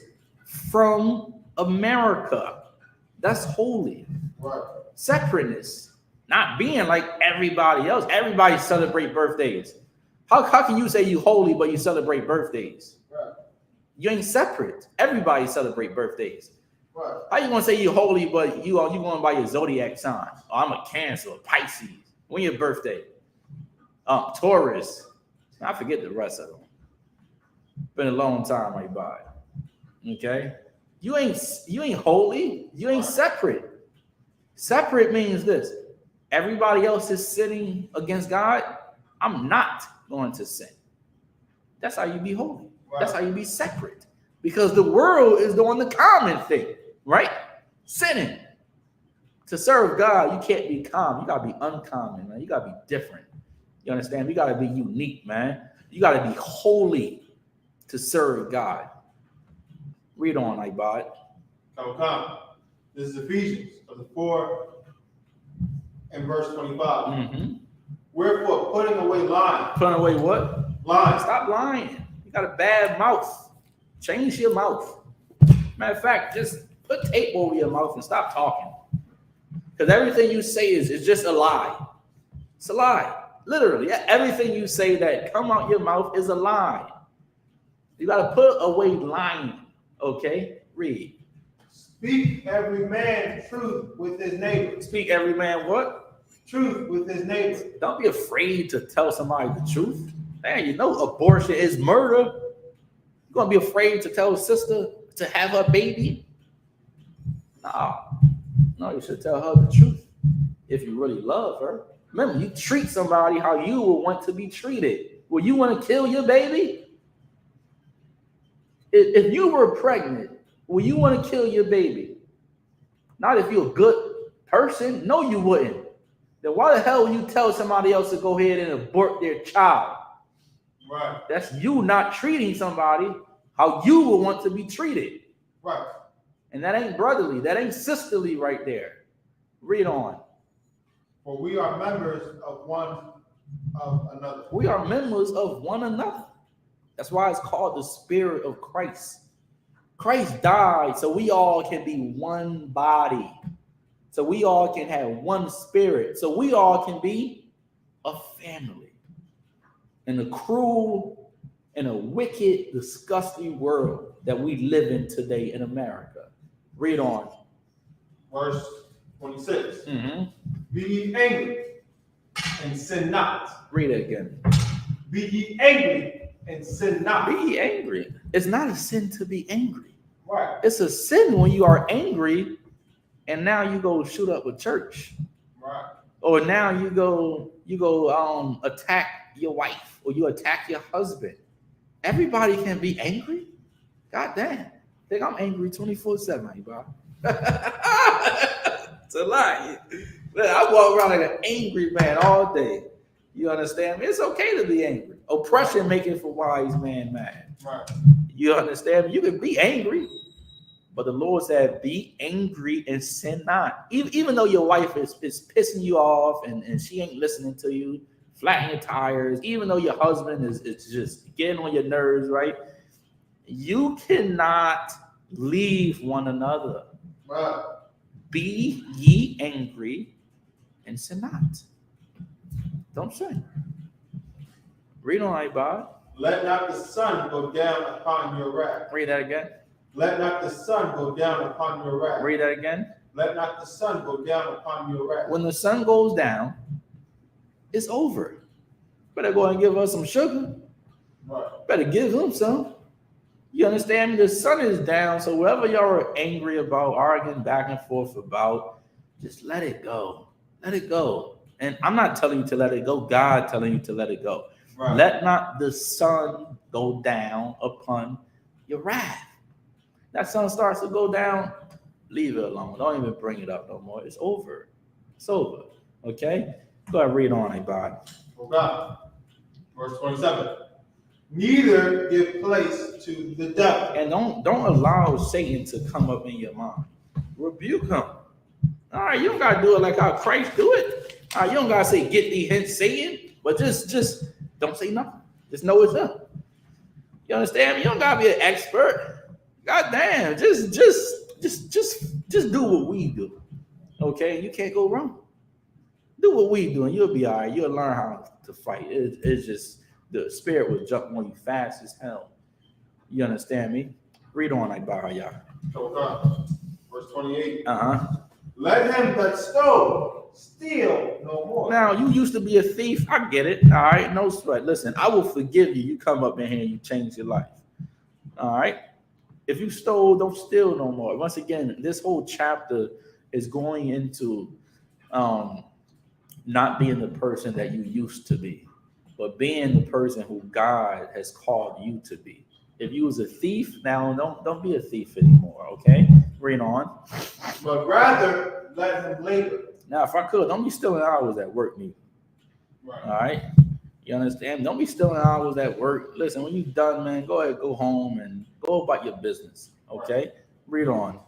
B: from America. That's holy.
A: Right.
B: Separateness, not being like everybody else. Everybody celebrate birthdays. How can you say you holy but you celebrate birthdays?
A: Right.
B: You ain't separate. Everybody celebrate birthdays.
A: Right.
B: How you gonna say you holy but you going by your zodiac sign? Oh, I'm a Cancer, Pisces. When your birthday? Taurus. I forget the rest of them. Been a long time, my body. Okay, you ain't holy. You ain't separate. Separate means this: everybody else is sinning against God. I'm not going to sin. That's how you be holy.
A: Right.
B: That's how you be separate. Because the world is doing the common thing, right? Sinning. To serve God, you can't be common. You gotta be uncommon, man. You gotta be different. You understand? You gotta be unique, man. You gotta be holy to serve God. Read on, Ibad.
A: Come. This is Ephesians chapter 4 and verse 25.
B: Mm-hmm.
A: Wherefore, putting away lying.
B: Putting away what?
A: Lying.
B: Stop lying. You got a bad mouth. Change your mouth. Matter of fact, just put tape over your mouth and stop talking. Because everything you say is just a lie. It's a lie. Literally, everything you say that come out your mouth is a lie. You got to put away lying. Okay? Read.
A: Speak every man truth with his neighbor.
B: Speak every man what?
A: Truth with his neighbor.
B: Don't be afraid to tell somebody the truth. Man, you know abortion is murder. You're going to be afraid to tell a sister to have her baby? No, you should tell her the truth if you really love her. Remember, you treat somebody how you would want to be treated. Will you want to kill your baby? If you were pregnant, will you want to kill your baby? Not if you're a good person. No, you wouldn't. Then why the hell would you tell somebody else to go ahead and abort their child?
A: Right.
B: That's you not treating somebody how you would want to be treated.
A: Right.
B: And that ain't brotherly. That ain't sisterly right there. Read on.
A: For we are members of one of another.
B: We are members of one another. That's why it's called the Spirit of Christ. Christ died so we all can be one body. So we all can have one spirit. So we all can be a family. In a cruel and a wicked, disgusting world that we live in today in America. Read on.
A: Verse 26.
B: Mm-hmm.
A: Be ye angry and sin not.
B: Read it again.
A: Be ye angry and sin not.
B: Be ye angry. It's not a sin to be angry.
A: Right.
B: It's a sin when you are angry and now you go shoot up a church.
A: Right.
B: Or now you go attack your wife or you attack your husband. Everybody can be angry. God damn. Think I'm angry 24/7, bro. It's a lie. I walk around like an angry man all day. You understand me? It's okay to be angry. Oppression maketh a wise man mad.
A: Right.
B: You understand me? You can be angry, but the Lord said, be angry and sin not. Even though your wife is pissing you off and she ain't listening to you, flattening your tires, even though your husband is just getting on your nerves, right? You cannot leave one another.
A: Right.
B: Be ye angry and sin not. Don't sin. Read on, Ibad.
A: Let not the sun go down upon your wrath.
B: Read that again.
A: Let not the sun go down upon your wrath.
B: Read that again.
A: Let not the sun go down upon your wrath.
B: When the sun goes down, it's over. Better go and give us some sugar.
A: Right.
B: Better give him some. You understand me? The sun is down, so whatever y'all are angry about, arguing back and forth about, just let it go. Let it go. And I'm not telling you to let it go. God telling you to let it go.
A: Right.
B: Let not the sun go down upon your wrath. That sun starts to go down, leave it alone. Don't even bring it up no more. It's over. It's over. Okay? Go ahead and read on, Ibad.
A: Oh God. Verse 27. Neither give place to the devil.
B: And don't allow Satan to come up in your mind. Rebuke him. All right, you don't gotta do it like how Christ do it. All right, you don't gotta say get thee hence saying, but just don't say nothing. Just know it's up. You understand me? You don't gotta be an expert. God damn, just do what we do. Okay, you can't go wrong. Do what we do, and you'll be all right. You'll learn how to fight. It's just the spirit will jump on you fast as hell. You understand me? Read on, I.S.U.P.K.
A: Verse 28.
B: Uh-huh.
A: Let him that stole steal no more.
B: Now, you used to be a thief. I get it. All right, no sweat. Listen, I will forgive you. You come up in here and you change your life. All right? If you stole, don't steal no more. Once again, this whole chapter is going into not being the person that you used to be, but being the person who God has called you to be. If you was a thief, now don't be a thief anymore, okay? Read on.
A: But rather let him labor.
B: Now, if I could, don't be stealing hours at work, neither.
A: Right.
B: All right? You understand? Don't be stealing hours at work. Listen, when you're done, man, go ahead, go home and go about your business, okay? Right. Read on.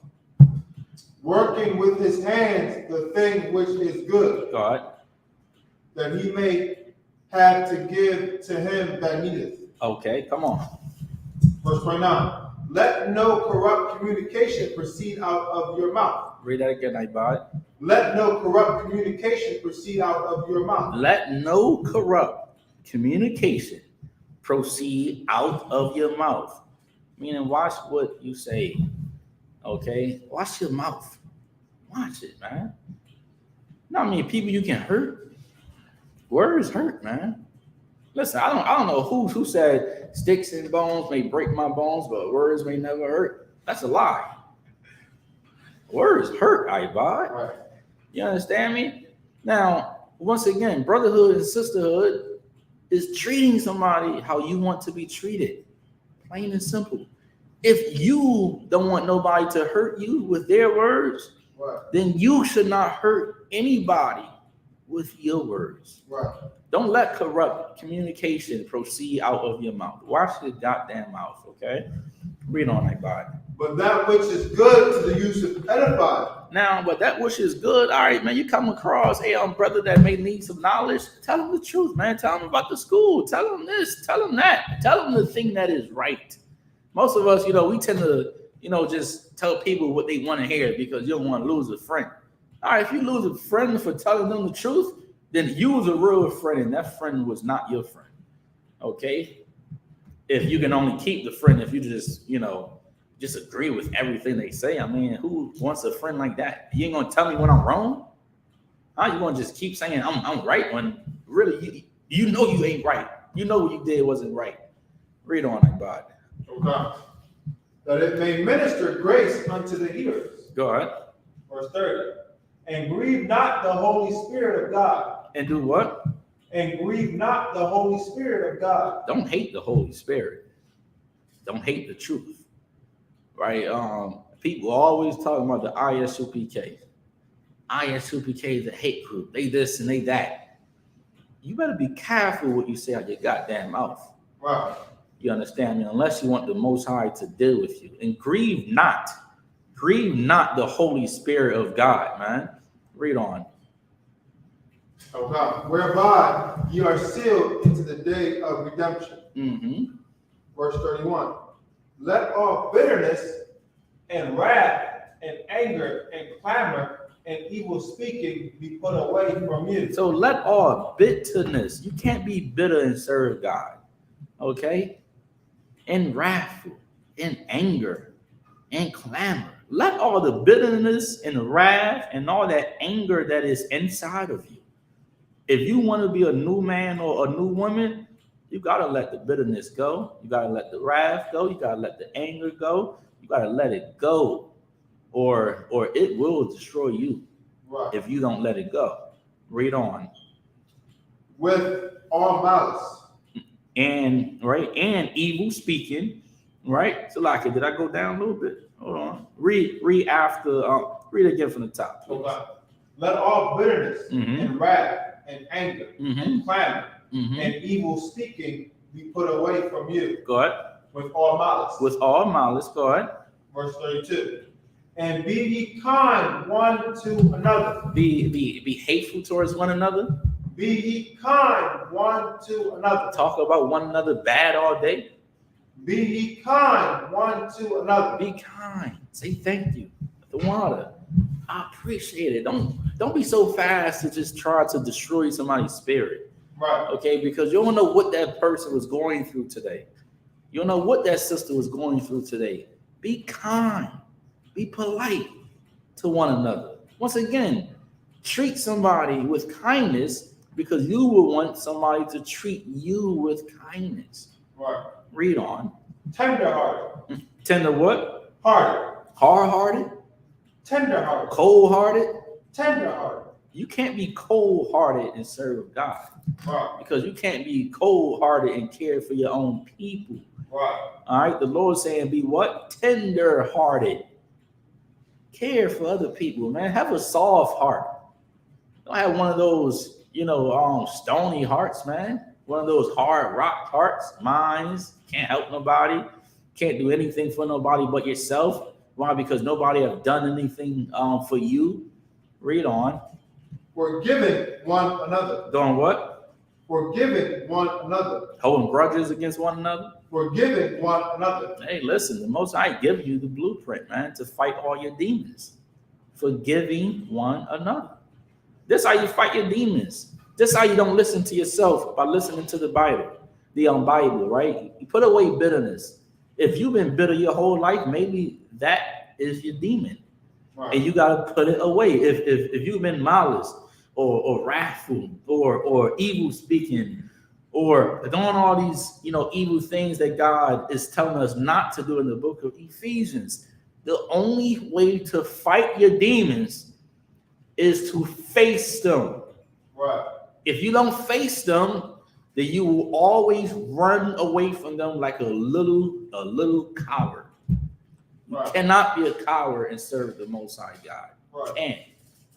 A: Working with his hands the thing which is good.
B: God.
A: That he may have to give to him that needeth.
B: Okay, come on.
A: Verse 29. Let no corrupt communication proceed out of your mouth.
B: Read that again, I.S.U.P.K.
A: Let no corrupt communication proceed out of your mouth.
B: Let no corrupt communication proceed out of your mouth. Meaning, watch what you say. Okay? Watch your mouth. Watch it, man. Not many people you can hurt. Words hurt, man. Listen, I don't know who said sticks and bones may break my bones, but words may never hurt. That's a lie. Words hurt, I.S.U.P.K.
A: Right.
B: You understand me? Now, once again, brotherhood and sisterhood is treating somebody how you want to be treated. Plain and simple. If you don't want nobody to hurt you with their words, right, then you should not hurt anybody with your words.
A: Right.
B: Don't let corrupt communication proceed out of your mouth. Watch your goddamn mouth, okay? Read on, I.S.U.P.K.
A: But that which is good to the use of edify.
B: Now, but that which is good, all right, man, you come across a brother that may need some knowledge, tell him the truth, man. Tell him about the school. Tell him this. Tell him that. Tell him the thing that is right. Most of us, we tend to, just tell people what they want to hear because you don't want to lose a friend. All right, if you lose a friend for telling them the truth, then you was a real friend and that friend was not your friend, okay? If you can only keep the friend if you just, just agree with everything they say. I mean, who wants a friend like that? You ain't gonna tell me when I'm wrong? How you gonna just keep saying I'm right when really you know you ain't right? You know what you did wasn't right. Read on, I.S.U.P.K.
A: Okay. That it may minister grace unto the hearers.
B: Go ahead.
A: Verse 30. And grieve not the Holy Spirit of God.
B: And do what?
A: And grieve not the Holy Spirit of God.
B: Don't hate the Holy Spirit. Don't hate the truth. Right? People always talking about the I.S.U.P.K. I.S.U.P.K. is a hate group. They this and they that. You better be careful what you say out your goddamn mouth.
A: Wow.
B: You understand me? Unless you want the Most High to deal with you. And grieve not the Holy Spirit of God, man. Read on.
A: Okay. Whereby you are sealed into the day of redemption.
B: Mm-hmm.
A: Verse 31. Let all bitterness and wrath and anger and clamor and evil speaking be put away from you.
B: So let all bitterness. You can't be bitter and serve God. Okay? And wrathful, and anger, and clamor. Let all the bitterness and wrath and all that anger that is inside of you. If you want to be a new man or a new woman, you got to let the bitterness go. You got to let the wrath go. You got to let the anger go. You got to let it go, or it will destroy you. Right. If you don't let it go. Read on.
A: With all malice.
B: And evil speaking, right? So like, did I go down a little bit? Hold on. Read after. Read again from the top.
A: Okay. Let all bitterness and wrath and anger and clamor and evil speaking be put away from you.
B: Go ahead.
A: With all malice.
B: With all malice. Go ahead.
A: Verse 32. And be ye kind one to another.
B: Be hateful towards one another.
A: Be ye kind one to another.
B: Talk about one another bad all day.
A: Be ye kind one to another.
B: Be kind. Say thank you. The water. I appreciate it. Don't be so fast to just try to destroy somebody's spirit.
A: Right.
B: Okay, because you don't know what that person was going through today. You don't know what that sister was going through today. Be kind. Be polite to one another. Once again, treat somebody with kindness because you will want somebody to treat you with kindness.
A: Right.
B: Read on.
A: Tender-hearted.
B: Tender what?
A: Hearted.
B: Hard-hearted?
A: Tender-hearted.
B: Cold-hearted?
A: Tender-hearted.
B: You can't be cold-hearted and serve God.
A: Right.
B: Because you can't be cold-hearted and care for your own people.
A: Right.
B: All right. The Lord's saying be what? Tender-hearted. Care for other people, man. Have a soft heart. Don't have one of those, stony hearts, man. One of those hard rock hearts, minds. Can't help nobody. Can't do anything for nobody but yourself. Why? Because nobody have done anything for you. Read on.
A: Forgiving one another.
B: Doing what?
A: Forgiving one another.
B: Holding grudges against one another.
A: Forgiving one another.
B: Hey, listen, the Most High gives you the blueprint, man, to fight all your demons. Forgiving one another. This is how you fight your demons. This is how you don't listen to yourself by listening to the Bible, Bible, right? You put away bitterness. If you've been bitter your whole life, maybe that is your demon. Right. And you got to put it away. If you've been malice or wrathful or evil speaking or doing all these, evil things that God is telling us not to do in the book of Ephesians, the only way to fight your demons is to face them. Right. If you don't face them, then you will always run away from them like a little coward. You cannot be a coward and serve the Most High God. Right. You can't.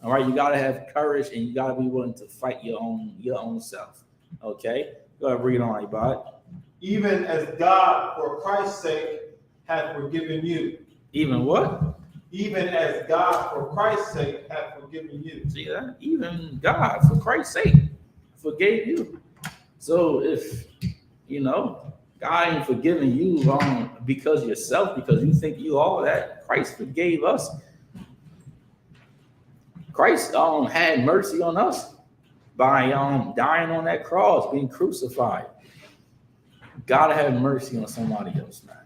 B: All right, you gotta have courage and you gotta be willing to fight your own self. Okay, go ahead, read on, Ibad.
A: Even as God, for Christ's sake, hath forgiven you.
B: Even what?
A: Even as God, for Christ's sake, hath forgiven you.
B: See that? Even God, for Christ's sake, forgave you. So if God ain't forgiving you because yourself, because you think you all that, Christ forgave us. Christ had mercy on us by dying on that cross, being crucified. Gotta have mercy on somebody else, man.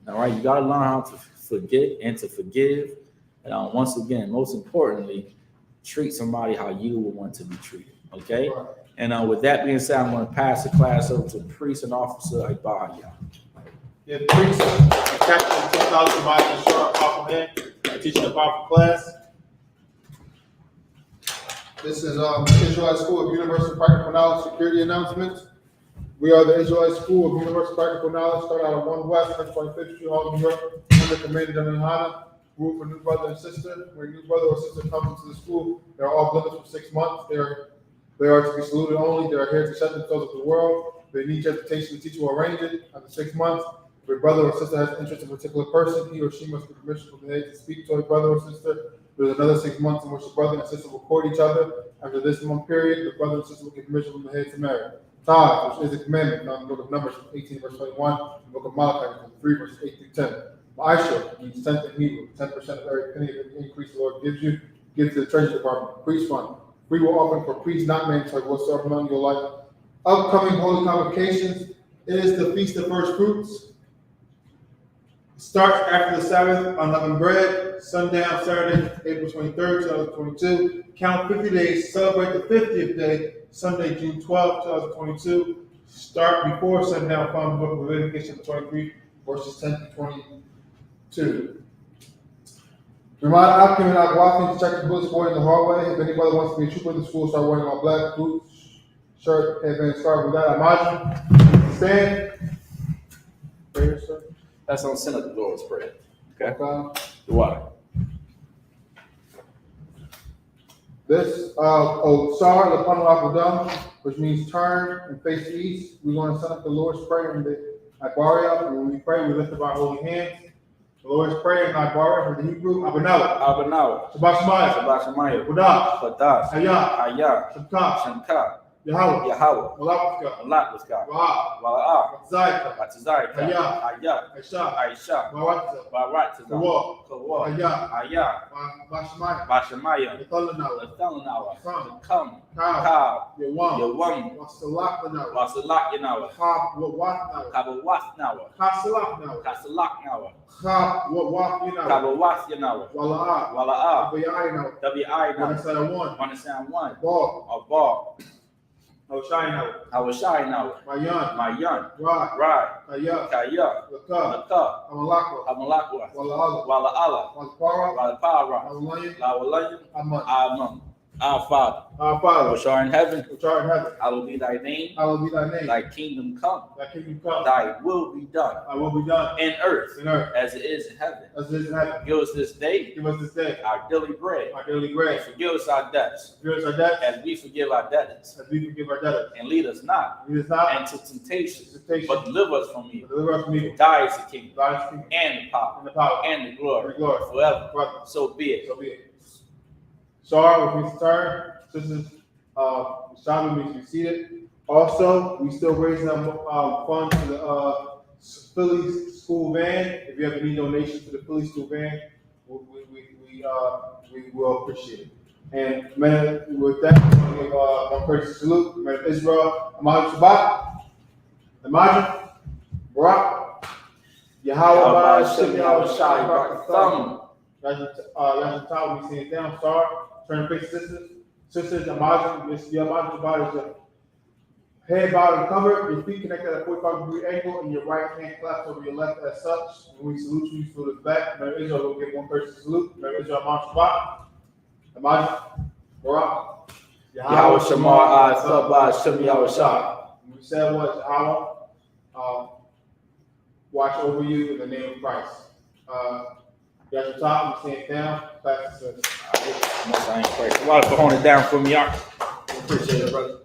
B: All right, you gotta learn how to forget and to forgive. And once again, most importantly, treat somebody how you would want to be treated. Okay. Right. And with that being said, I'm going to pass the class over to priest and officer I.S.U.P.K.
A: Yeah, priest, Captain 10,000 miles in short, powerful man, teaching a powerful class. This is Israelite School of Universal Practical Knowledge Security Announcements. We are the Israelite School of Universal Practical Knowledge, started out of 1 West, 125th Street, Harlem, New York, under Commander GEN.YAHANNA. Group for new brother and sister. When a new brother or sister comes into the school, they are off limits for 6 months. They are to be saluted only. They are here to shut themselves to the world. They need your invitation to teach or arrange it. After 6 months, if a brother or sister has interest in a particular person, he or she must be permission from the head to speak to a brother or sister. There's another 6 months in which the brother and sister will court each other. After this month period, the brother and sister will get permission from the head to marry. Tithes, which is a commandment, found in the book of Numbers 18 verse 21, the book of Malachi 3 verses 8 through 10. I.S.U.P.K means 10th in Hebrew. 10% of every penny of the increase the Lord gives you, give to the treasury department. Priest fund. Free will offering for priests not mandatory whatsoever among your life. Upcoming holy convocations is the Feast of First Fruits. Starts after the Sabbath, unleavened bread, sundown Saturday, April 23rd, 2022. Count 50 days, celebrate the 50th day, Sunday, June 12th, 2022. Start before sundown, found in the book of Leviticus 23, verses 10 to 22. Remind Isupk and I.S.U.P.K to check the bulletin board in the hallway. If anybody wants to be a trooper in the school, start wearing all black boots, shirt, headband, scarf. With that, I stand. Prayer, sir.
B: That's on Senate the Lord's Prayer. Okay.
A: Why? This Sar Lapan Rakudam, which means turn and face east. We're going to set up the Lord's Prayer in the Ibaria. And when we pray, we lift up our holy hands. The Lord's Prayer, not borrowed from the Hebrew, Abanawa.
B: Abanawa.
A: Shabbat Shemaya.
B: Shabbat Shemaya.
A: Kudah.
B: Fadas.
A: Hayah.
B: Hayah.
A: Shabbat.
B: Shanka.
A: Yahweh.
B: Yahweh.
A: Malak.
B: Malak was God.
A: Wa'ah.
B: Wala'ah.
A: Zaita.
B: Batizai.
A: Hayah.
B: Hayah.
A: Aisha.
B: Aisha.
A: Mawatza.
B: Barat.
A: Kawah.
B: Kawah.
A: Hayah.
B: Hayah.
A: Bashmaya.
B: Bashamaya.
A: Nathalanawa.
B: Nathanawa.
A: Come.
B: Come.
A: Kal.
B: Kal.
A: Yawam.
B: Yawam.
A: Wasalakanawa.
B: Wasalak Yanawa.
A: Chab. Wawatnawa.
B: Kabawath Nawa.
A: Kasalaknawa.
B: Kasalak Nawa.
A: Chab. Wawatnawa.
B: Kabawath Yanawa.
A: Wala'ah.
B: Wala'ah.
A: Abayaynawa.
B: W.I.
A: One
B: Nawa.
A: side one.
B: One sound one.
A: Ball.
B: A ball.
A: Hoshaynawa.
B: I was shy now.
A: Mayan.
B: My young.
A: Rod.
B: Right.
A: Kaya.
B: Kaya.
A: Lakah.
B: Laka.
A: Amalakwa.
B: Amalakwa.
A: Wala'ala.
B: Wala Allah.
A: Walpara.
B: Wala Para.
A: Awalayan.
B: Lawalayim.
A: Aman.
B: Amam. Our Father.
A: Our Father,
B: Which art in heaven.
A: which art in heaven,
B: Hallowed be thy name.
A: hallowed be thy name.
B: Thy kingdom come.
A: Thy kingdom come.
B: Thy will be done.
A: Thy will be done
B: In earth.
A: in earth
B: As it is in heaven.
A: as it is in heaven.
B: Give us this day
A: Give us this day
B: our daily bread.
A: our daily
B: And
A: bread.
B: forgive us our debts.
A: Forgive us our debts
B: As we forgive our debtors.
A: as we forgive our debtors.
B: And lead us not
A: Lead us not
B: into temptation.
A: into temptation,
B: But deliver us from
A: but
B: evil.
A: deliver us from evil.
B: Thy is the kingdom.
A: Thy is the kingdom
B: And the power.
A: and the power
B: And the
A: and
B: glory.
A: the glory
B: Forever.
A: forever.
B: So be it.
A: So be it. Sorry, if we turn, sisters, Shabbat means be seated. Also, we still raising up funds for the Philly school van. If you ever need donations for the Philly school van, we will appreciate it. And man, with that, I'm going to give one person salute. Man of Israel, Amad Shabbat, Imagine, Barak, Yahweh, Shem Yahweh, Shai, Barak, Thumb. Yashin we see it down, sorry. Turn to face sisters. Sisters, Imagine, your Shabbat is your head bowed and covered, your feet connected at a 45-degree angle, and your right hand clasped over your left as such. When we salute you, salute us back. Man of Israel, we'll give one person salute. Man of Israel, Amad Shabbat. Imagine, Barak,
B: Yahweh Shamar I.S.U.P.K. Shem Yahweh Shai.
A: We said what Yahweh watch over you in the name of Christ. You at the top, you stand down, clap the service.
B: I ain't crazy. A lot of holding it down for me, y'all. Appreciate it, brother.